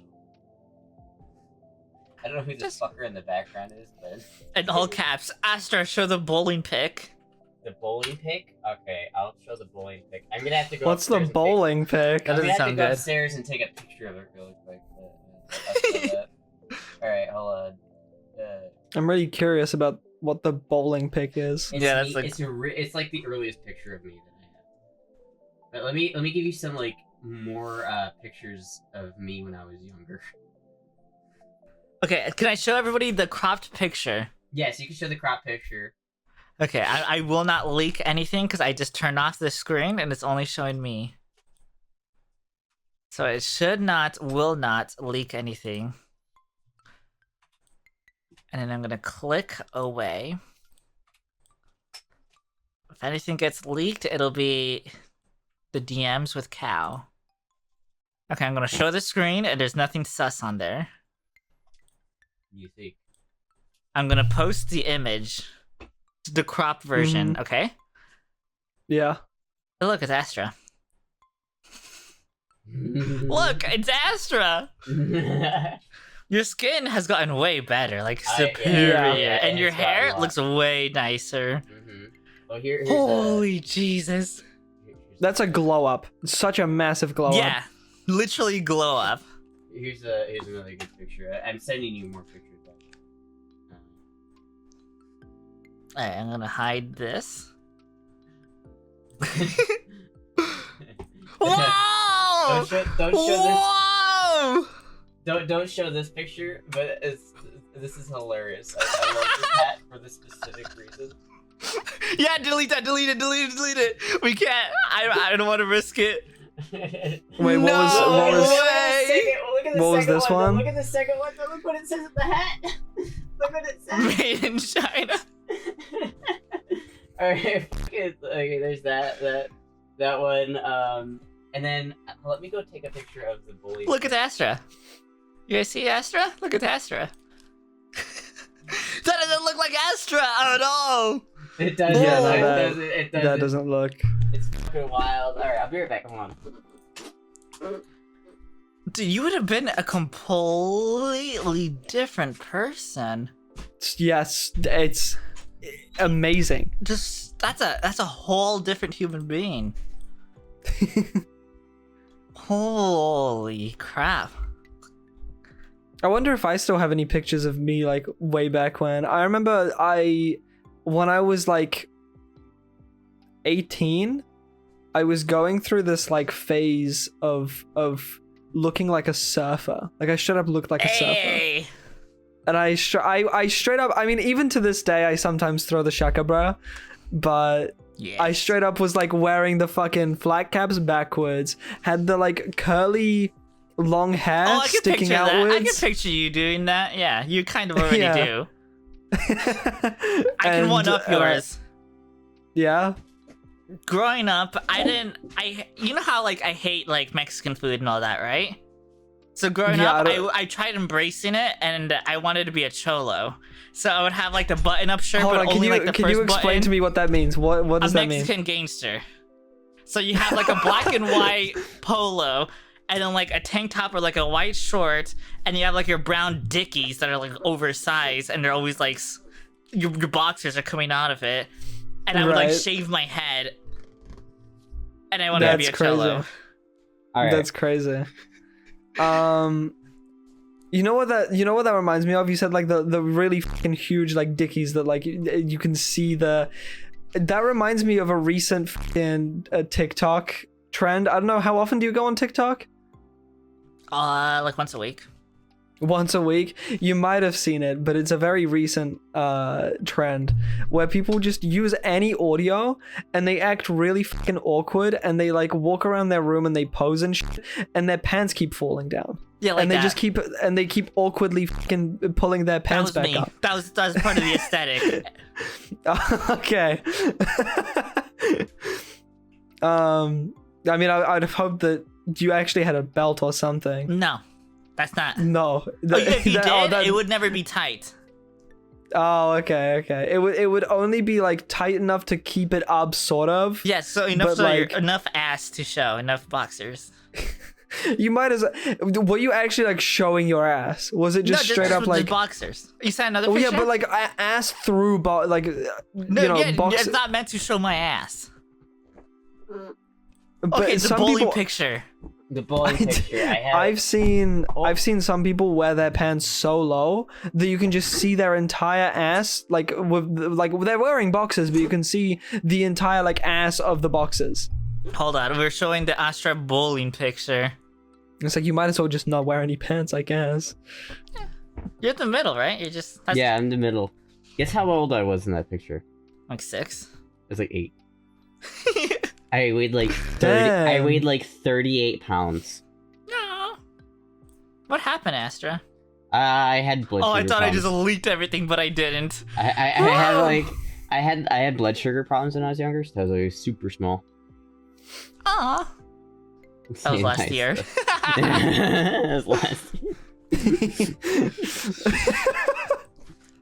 I don't know who this fucker in the background is, but In all caps, Astra, show the bowling pic. the bowling pic. Okay, I'll show the bowling pic. I'm gonna have to go. What's the upstairs and bowling pic? That I'm doesn't gonna have to sound go good. upstairs and take a picture of it really quick. I'll show that. All right, hold on. I'm really curious about what the bowling pic is. It's Yeah, that's me- like- it's like the earliest picture of me that I have. But let me give you some like more pictures of me when I was younger. Okay, can I show everybody the cropped picture? Yes, you can show the crop picture. Okay, I will not leak anything because I just turned off the screen and it's only showing me. So it will not leak anything. And then I'm gonna click away. If anything gets leaked, it'll be the DMs with Cow. Okay, I'm gonna show the screen and there's nothing sus on there. You think? I'm gonna post the image, the cropped version, okay? Yeah. Oh, look, it's Astra. Look, it's Astra! Your skin has gotten way better, like superior. And your it's gotten a hair lot. looks way nicer. Well, here's Holy Jesus. That's a glow up. Such a massive glow Yeah, up. literally glow up. here's another good picture. I'm sending you more pictures. Alright, I'm gonna hide this. Whoa! Don't show Whoa! don't show this picture, but this is hilarious. I love this hat for this specific reason. Yeah, delete it. We can't. I don't want to risk it. Wait, No what was way! what was this one? Look at the second one. Look what it says in the hat. Look what it says. Made in China. Alright, okay, there's that one. And then let me go take a picture of the bully. Look at Astra. You guys see Astra? Look at Astra. That doesn't look like Astra at all. It does. Yeah, no, it does. that doesn't look. It's fucking wild. Alright, I'll be right back. Come on. Dude, you would have been a completely different person. Yes, it's amazing. Just that's a whole different human being. Holy crap. I wonder if I still have any pictures of me like way back when. I remember when I was like 18, I was going through this like phase of looking like a surfer. Like I straight up looked like a surfer. Hey. And I straight up, I mean, even to this day, I sometimes throw the shaka bra, but Yeah. I straight up was like wearing the fucking flat caps backwards, had the like curly long hair Oh, I can sticking picture that. I can outwards. picture you doing that. Yeah, you kind of already Yeah. do. I can one up yours. Yeah. Growing up, you know how like I hate like Mexican food and all that, right? So growing Yeah, up, I I tried embracing it, and I wanted to be a cholo. So I would have like the button-up shirt, Hold but on, can only you like the can first you explain button. to me what that means? What does A that mean? Mexican gangster. So you have like a black and white polo, and then like a tank top or like a white short, and you have like your brown dickies that are like oversized, and they're always like your boxers are coming out of it. And I would like Right. shave my head, and I wanted to be a That's crazy. cholo. All right. That's crazy. You know what that reminds me of? You said like the really fucking huge like dickies that like you can see the. That reminds me of a recent fucking TikTok trend. I don't know, how often do you go on TikTok? Like once a week. Once a week. You might have seen it, but it's a very recent trend where people just use any audio and they act really fucking awkward and they like walk around their room and they pose and shit and their pants keep falling down. Yeah, like and they that. just keep awkwardly fucking pulling their That pants was back me. up. That was part of the aesthetic. Okay. I mean, I'd have hoped that you actually had a belt or something. No, that's not. No. If you did, that- it would never be tight. Oh, okay. It would only be like tight enough to keep it up, sort of. Yeah, so enough, But, like- enough ass to show, enough boxers. You might as. Were you actually like showing your ass? Was it just no, straight up just like? boxers. You said another Oh picture? yeah, but like ass through, like no, you know, yeah, box. it's not meant to show my ass. But Okay, the some bully people, picture. The bully picture I have. I've seen some people wear their pants so low that you can just see their entire ass, like they're wearing boxers, but you can see the entire like ass of the boxers. Hold on, we're showing the Astra bowling picture. It's like you might as well just not wear any pants, I guess. You're in the middle, right? You're just that's Yeah, I'm in the middle. Guess how old I was in that picture? like 6. I was like 8. I weighed like 30. Damn. I weighed like 38 pounds. No. What happened, Astra? I had blood Oh, I sugar thought problems. I just leaked everything, but I didn't. I had like I had blood sugar problems when I was younger, so I was like super small. Aw. That was last Nice. year. That was last year.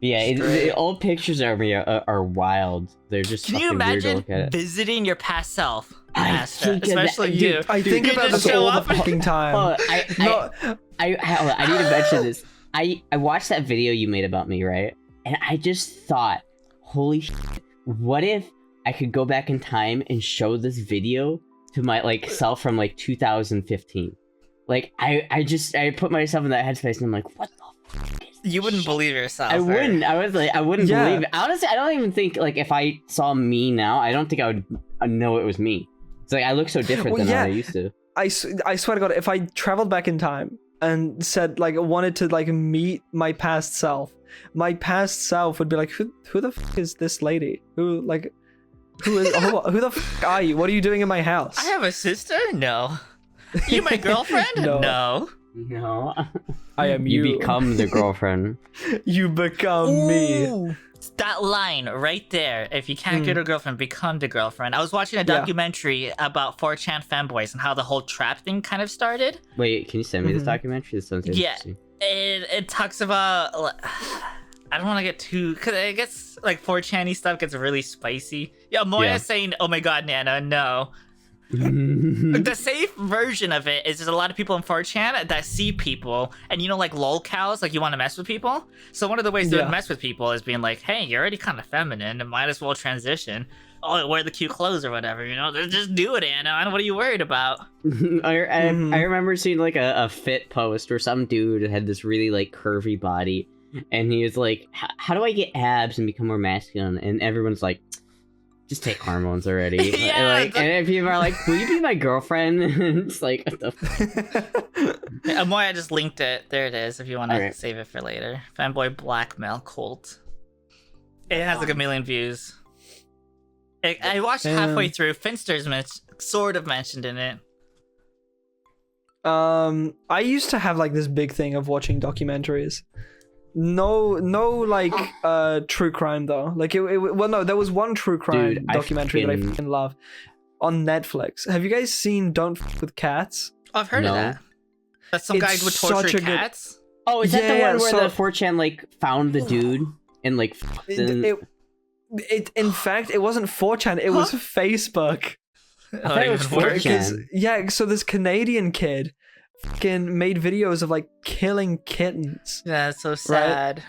Yeah, the old pictures of me are wild. They're just Can you fucking weird to imagine look at. visiting your past self, I Astra? think of that- Especially dude, you. I think You about just this show all up the fucking time. Oh, No, hold on, I need to mention this. I watched that video you made about me, right? And I just thought, holy shit, what if I could go back in time and show this video to my like self from like 2015? Like I put myself in that headspace and I'm like, what the fuck is this You wouldn't shit? believe yourself. I or- wouldn't. I wouldn't Yeah. believe it. Honestly, I don't even think like if I saw me now, I don't think I would know it was me. It's like I look so different Well, than yeah. what I used to. I swear to God, if I traveled back in time and said like wanted to like meet my past self would be like, who the fuck is this lady? Who who the fuck are you? What are you doing in my house? I have a sister? No. You my girlfriend? No. No. No, I am you you. become the girlfriend. You become me. Ooh. It's that line right there. If you can't get a girlfriend, become the girlfriend. I was watching a Yeah. documentary about 4chan femboys and how the whole trap thing kind of started. Wait, can you send me this Mhm. documentary? This sounds Yeah. interesting. It talks about. I don't want to get too, because I guess like 4chan-y stuff gets really spicy. Yeah, Moya's Yeah. saying, "Oh my God, Nana, no." The safe version of it is there's a lot of people in 4chan that see people, and you know, like lol cows, like you want to mess with people. So one of the ways to Yeah. mess with people is being like, "Hey, you're already kind of feminine, and might as well transition. Oh, wear the cute clothes or whatever, you know. Just do it, Anna. What are you worried about?" I remember seeing like a fit post where some dude had this really like curvy body, and he was like, "How do I get abs and become more masculine?" And everyone's like, "Just take hormones already." Yeah, and then people are like, "Will you be my girlfriend?" And it's like, what the fuck? Moya just linked it. There it is. If you want to Alright. save it for later, Femboy blackmail cult. It has like 1 million views. I watched halfway through. Finster's sort of mentioned in it. I used to have like this big thing of watching documentaries. No, like true crime though. Like well, no, there was one true crime documentary that I fucking love on Netflix. Have you guys seen Don't F with Cats? Oh, I've heard of that. That's some guy would torture cats. Oh, is that the one where the 4chan like found the dude and like in fact, it wasn't 4chan, it was Facebook. I thought it was 4chan. Yeah, so this Canadian kid fucking made videos of like killing kittens. Yeah, it's so sad. Right?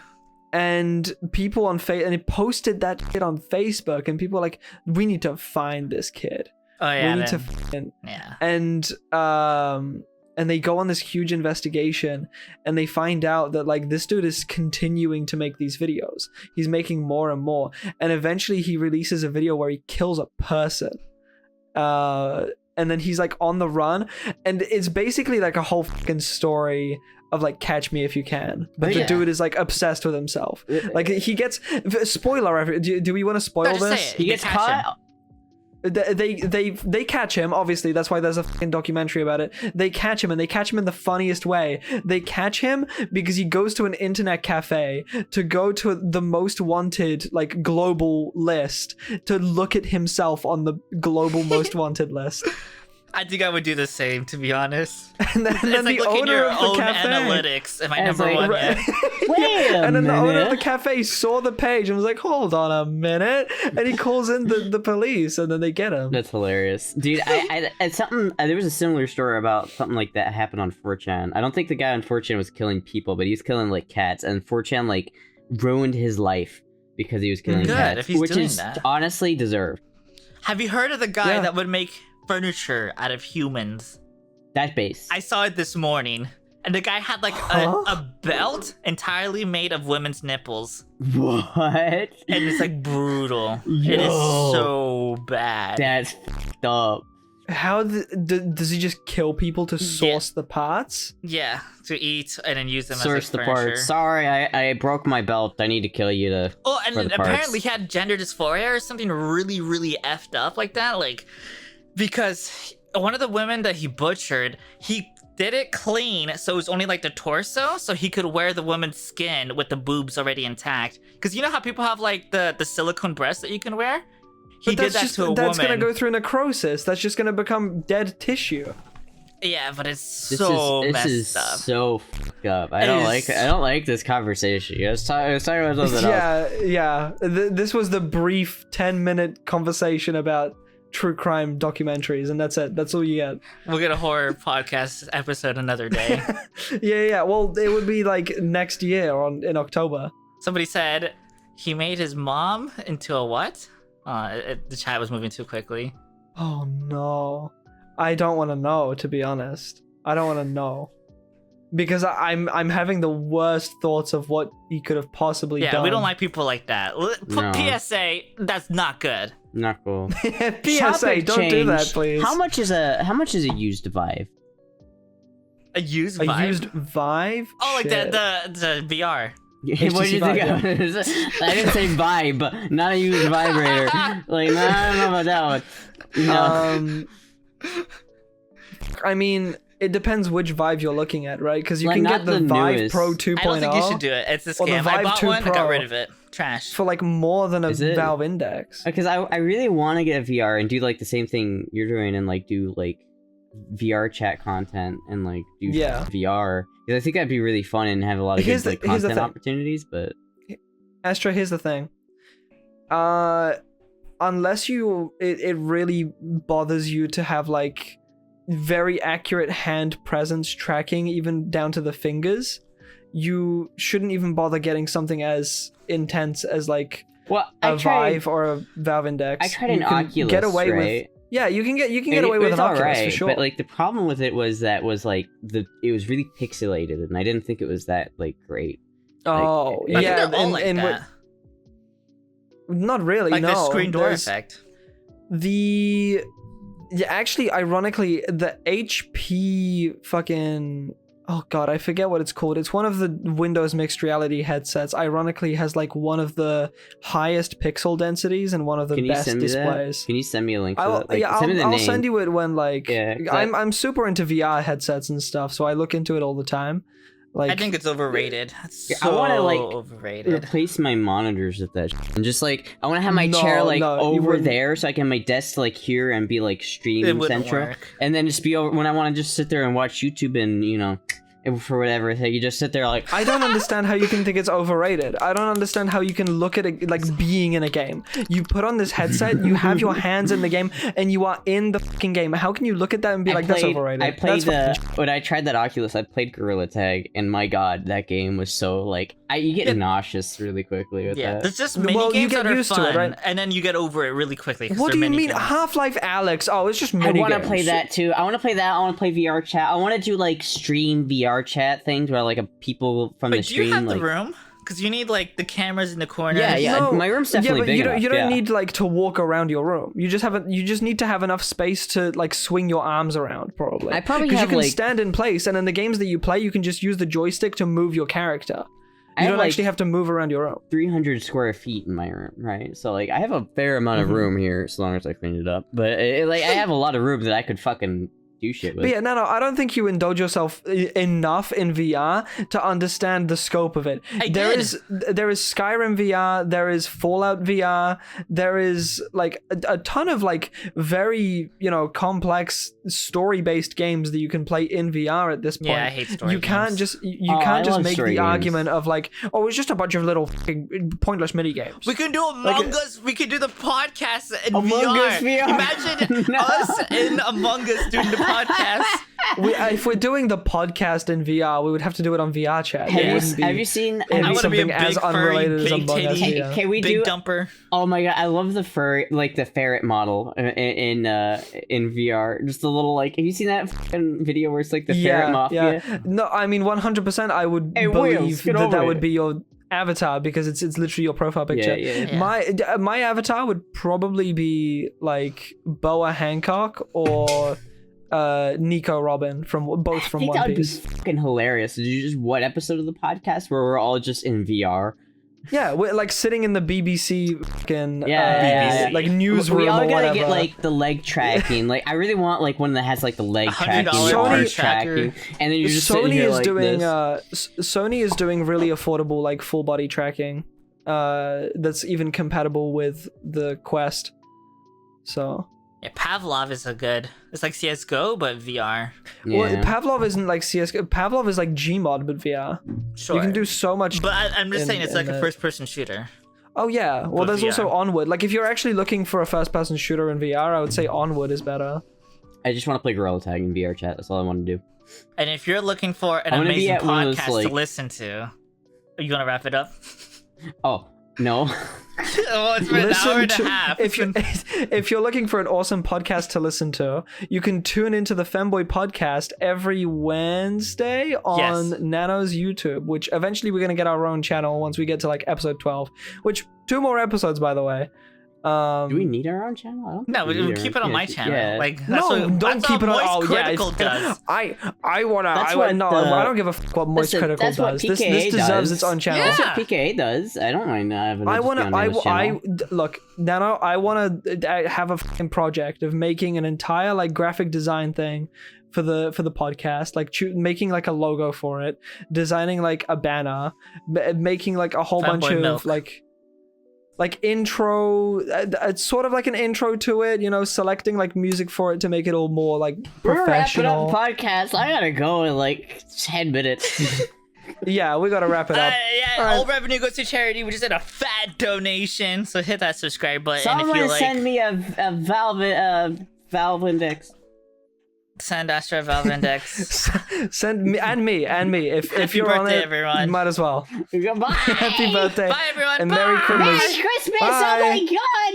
And people on and he posted that kid on Facebook, and people were like, we need to find this kid. Oh yeah, we need to fucking... Yeah. And they go on this huge investigation, and they find out that like this dude is continuing to make these videos. He's making more and more, and eventually he releases a video where he kills a person. And then he's like on the run, and it's basically like a whole fucking story of like Catch Me If You Can, but the dude is like obsessed with himself. Like he gets spoiler. Do we want to spoil this? He gets caught. They catch him, obviously. That's why there's a fucking documentary about it. They catch him, and they catch him in the funniest way. They catch him because he goes to an internet cafe to go to the most wanted like global list to look at himself on the global most wanted list. I think I would do the same, to be honest. And then it's like the looking owner at your of the own cafe, analytics. Am I number one yet? Wait a and then the owner of minute. the cafe saw the page and was like, hold on a minute. And he calls in the police, and then they get him. That's hilarious. Dude, I something there was a similar story about something like that happened on 4chan. I don't think the guy on 4chan was killing people, but he was killing like cats, and 4chan like ruined his life because he was killing cats, if he's which doing is that. honestly deserved. Have you heard of the guy that would make furniture out of humans? That base. I saw it this morning, and the guy had like a belt entirely made of women's nipples. What? And it's like brutal. Yo. It is so bad. That's fucked up. How does he just kill people to source the parts? Yeah, to eat and then use them Source as the like furniture. parts. Sorry, I broke my belt. I need to kill you to. Oh, and for the apparently parts. he had gender dysphoria or something really, really effed up like that. Like, because one of the women that he butchered, he did it clean, so it was only like the torso, so he could wear the woman's skin with the boobs already intact. Because you know how people have like the silicone breasts that you can wear? He did that to a woman. That's gonna go through necrosis. That's just gonna become dead tissue. Yeah, but it's This messed is up. so fucked up. I don't like this conversation. I was talking about something else. Yeah. This was the brief 10-minute conversation about true crime documentaries, and that's it. That's all you get. We'll get a horror podcast episode another day. Yeah. Well, it would be like next year in October. Somebody said he made his mom into a what? The chat was moving too quickly. Oh no. I don't want to know, to be honest. I don't want to know. Because I'm having the worst thoughts of what he could have possibly done. Yeah, we don't like people like that. No. PSA, that's not good. Not cool. PSA, Topic don't do that, change. please. How much is a used Vive? A used A Vive? used Vive? Oh, like Shit. the VR. What did you think? I didn't say Vibe, not a used vibrator. Like, no, I don't know about that one. No. I mean, it depends which Vive you're looking at, right? Because you Like, can not get the the Vive newest. Pro 2.0 I don't think you should do it. It's a Or the scam. I Vive bought 2 one and got Pro. rid of it. Trash. for like more than a Is it? Valve Index. Because I really want to get a VR and do like the same thing you're doing and like do like VR chat content and like do VR. Because I think that'd be really fun and have a lot of Here's good the- like here's the content thing. opportunities. But Astra, here's the thing. Unless it really bothers you to have like very accurate hand presence tracking, even down to the fingers, you shouldn't even bother getting something as intense as like a Vive or a Valve Index. I tried an You can Oculus, get away right? with you can get away with an Oculus for sure. But like the problem with it was that was like it was really pixelated, and I didn't think it was that like great. Oh I think yeah, they're all like that. Not really. Like no, the screen door there's effect. actually, ironically, the HP fucking oh god, I forget what it's called. It's one of the Windows mixed reality headsets. Ironically, has like one of the highest pixel densities and one of the Can you best send me displays. that? Can you send me a link? I'll, that? Like, yeah, send me the I'll name. send you it when like Yeah, 'cause I'm super into VR headsets and stuff, so I look into it all the time. Like I think it's overrated. It's Yeah, so I wanna, like, overrated. replace my monitors with that and just like I want to have my chair like No, you over wouldn't. there so I can have my desk like here and be like It stream wouldn't central, work. and then just be over when I want to just sit there and watch YouTube and for whatever thing you just sit there like I don't understand how you can think it's overrated. I don't understand how you can look at it like being in a game. You put on this headset, you have your hands in the game, and you are in the fucking game. How can you look at that and be that's overrated? I played That's when I tried that Oculus, I played Gorilla Tag, and my god, that game was so like you get nauseous really quickly with Yeah, that. there's just mini Well, you games get that are used to it, fun, right? and then you get over it really quickly. 'cause What do they're you mini mean games. Half-Life Alex? Oh, it's just I mini want to games. play that too. I want to play that. I want to play VR chat. I want to do like stream VR chat things where like people from the Wait, do stream you have like the room? Because you need like the cameras in the corner. Yeah. No, My room's definitely but big you don't, enough, you don't yeah. need like to walk around your room. You just need to have enough space to like swing your arms around, probably. I probably because you have, can like- stand in place, and in the games that you play, you can just use the joystick to move your character. I You have, don't like, actually have to move around your room. 300 square feet in my room, right? So like I have a fair amount Mm-hmm. of room here, as long as I clean it up. But like I have a lot of room that I could fucking do shit with. But yeah, no, I don't think you indulge yourself enough in VR to understand the scope of it. There is Skyrim VR, there is Fallout VR, there is like a ton of like very, complex story-based games that you can play in VR at this point. Yeah, I hate story You can't games. just I can't just love make story the games. argument of like, oh, it's just a bunch of little fucking pointless mini games. We can do Among Us. We can do the podcast in Among VR. Us VR. Imagine No. us in Among Us doing the podcast. If we're doing the podcast in VR, we would have to do it on VR chat. Have It you, wouldn't be- have you seen? it'd I be want to be a something big as furry, unrelated as big Among Us titty, VR. Can we big do? dumper. Oh my god, I love the furry, like the ferret model in VR. Just a little like, have you seen that fucking video where it's like the ferret mafia? Yeah. No, I mean 100%. I would Hey, Wheels, believe get that over would it. be your avatar because it's literally your profile picture. Yeah. My avatar would probably be like Boa Hancock or Nico Robin from both I from think One that would be Piece. fucking hilarious. Did you just what episode of the podcast where we're all just in VR? Yeah, we're like sitting in the BBC fucking Yeah. like newsroom We all or gotta whatever. get like the leg tracking. Like I really want like one that has like the leg tracking, $100 the arm Sony- tracking, and then you're just sitting Sony here is like doing this. Sony is doing really affordable like full body tracking that's even compatible with the Quest. So Yeah, Pavlov is a good. It's like CS:GO but VR. well, Yeah. Pavlov isn't like CS:GO. Pavlov is like Gmod but VR. Sure. You can do so much. But I'm just in- saying it's in like a that. first-person shooter. Oh yeah. Well, But there's also VR. Onward. Like if you're actually looking for a first-person shooter in VR, I would say Onward is better. I just want to play Gorilla Tag in VR chat. That's all I want to do. And if you're looking for an I wanna be amazing at one of those, podcast to like- listen to, you want to wrap it up? Oh no. Oh, it's been an hour and a half. If you're looking for an awesome podcast to listen to, you can tune into the Femboy Podcast every Wednesday on Yes. Nano's YouTube, which eventually we're going to get our own channel once we get to like episode 12, which 2 more episods, by the way. Do we need our own channel? I don't think No, we need keep our- it on yeah, my channel. yeah. Like that's No, what, don't that's keep it on. what Oh Moist yeah, Critical does. I wanna. That's I what wanna. No, the- I don't give a fuck what Moist Listen, Critical that's what does. This PKA deserves does. its own channel. Yeah. That's what PKA does. I don't mind having. I want to. look, Nano. I want to have a fucking project of making an entire like graphic design thing for the podcast, like making like a logo for it, designing like a banner, making like a whole bunch Fanboy of milk. like intro. It's sort of like an intro to it, selecting like music for it to make it all more like professional. We're wrapping up podcast. I gotta go in like 10 minutes. Yeah, we gotta wrap it up. Yeah, All right. all revenue goes to charity. We just did a fat donation, so hit that subscribe button. Someone if you like, send me a Valve Index. send Astra Valve Index. Send me and me. If Happy you're on birthday, it, everyone. you might as well. Goodbye. Happy birthday. Bye, everyone. And Merry Bye. Christmas. Merry Christmas. Bye. Oh my god.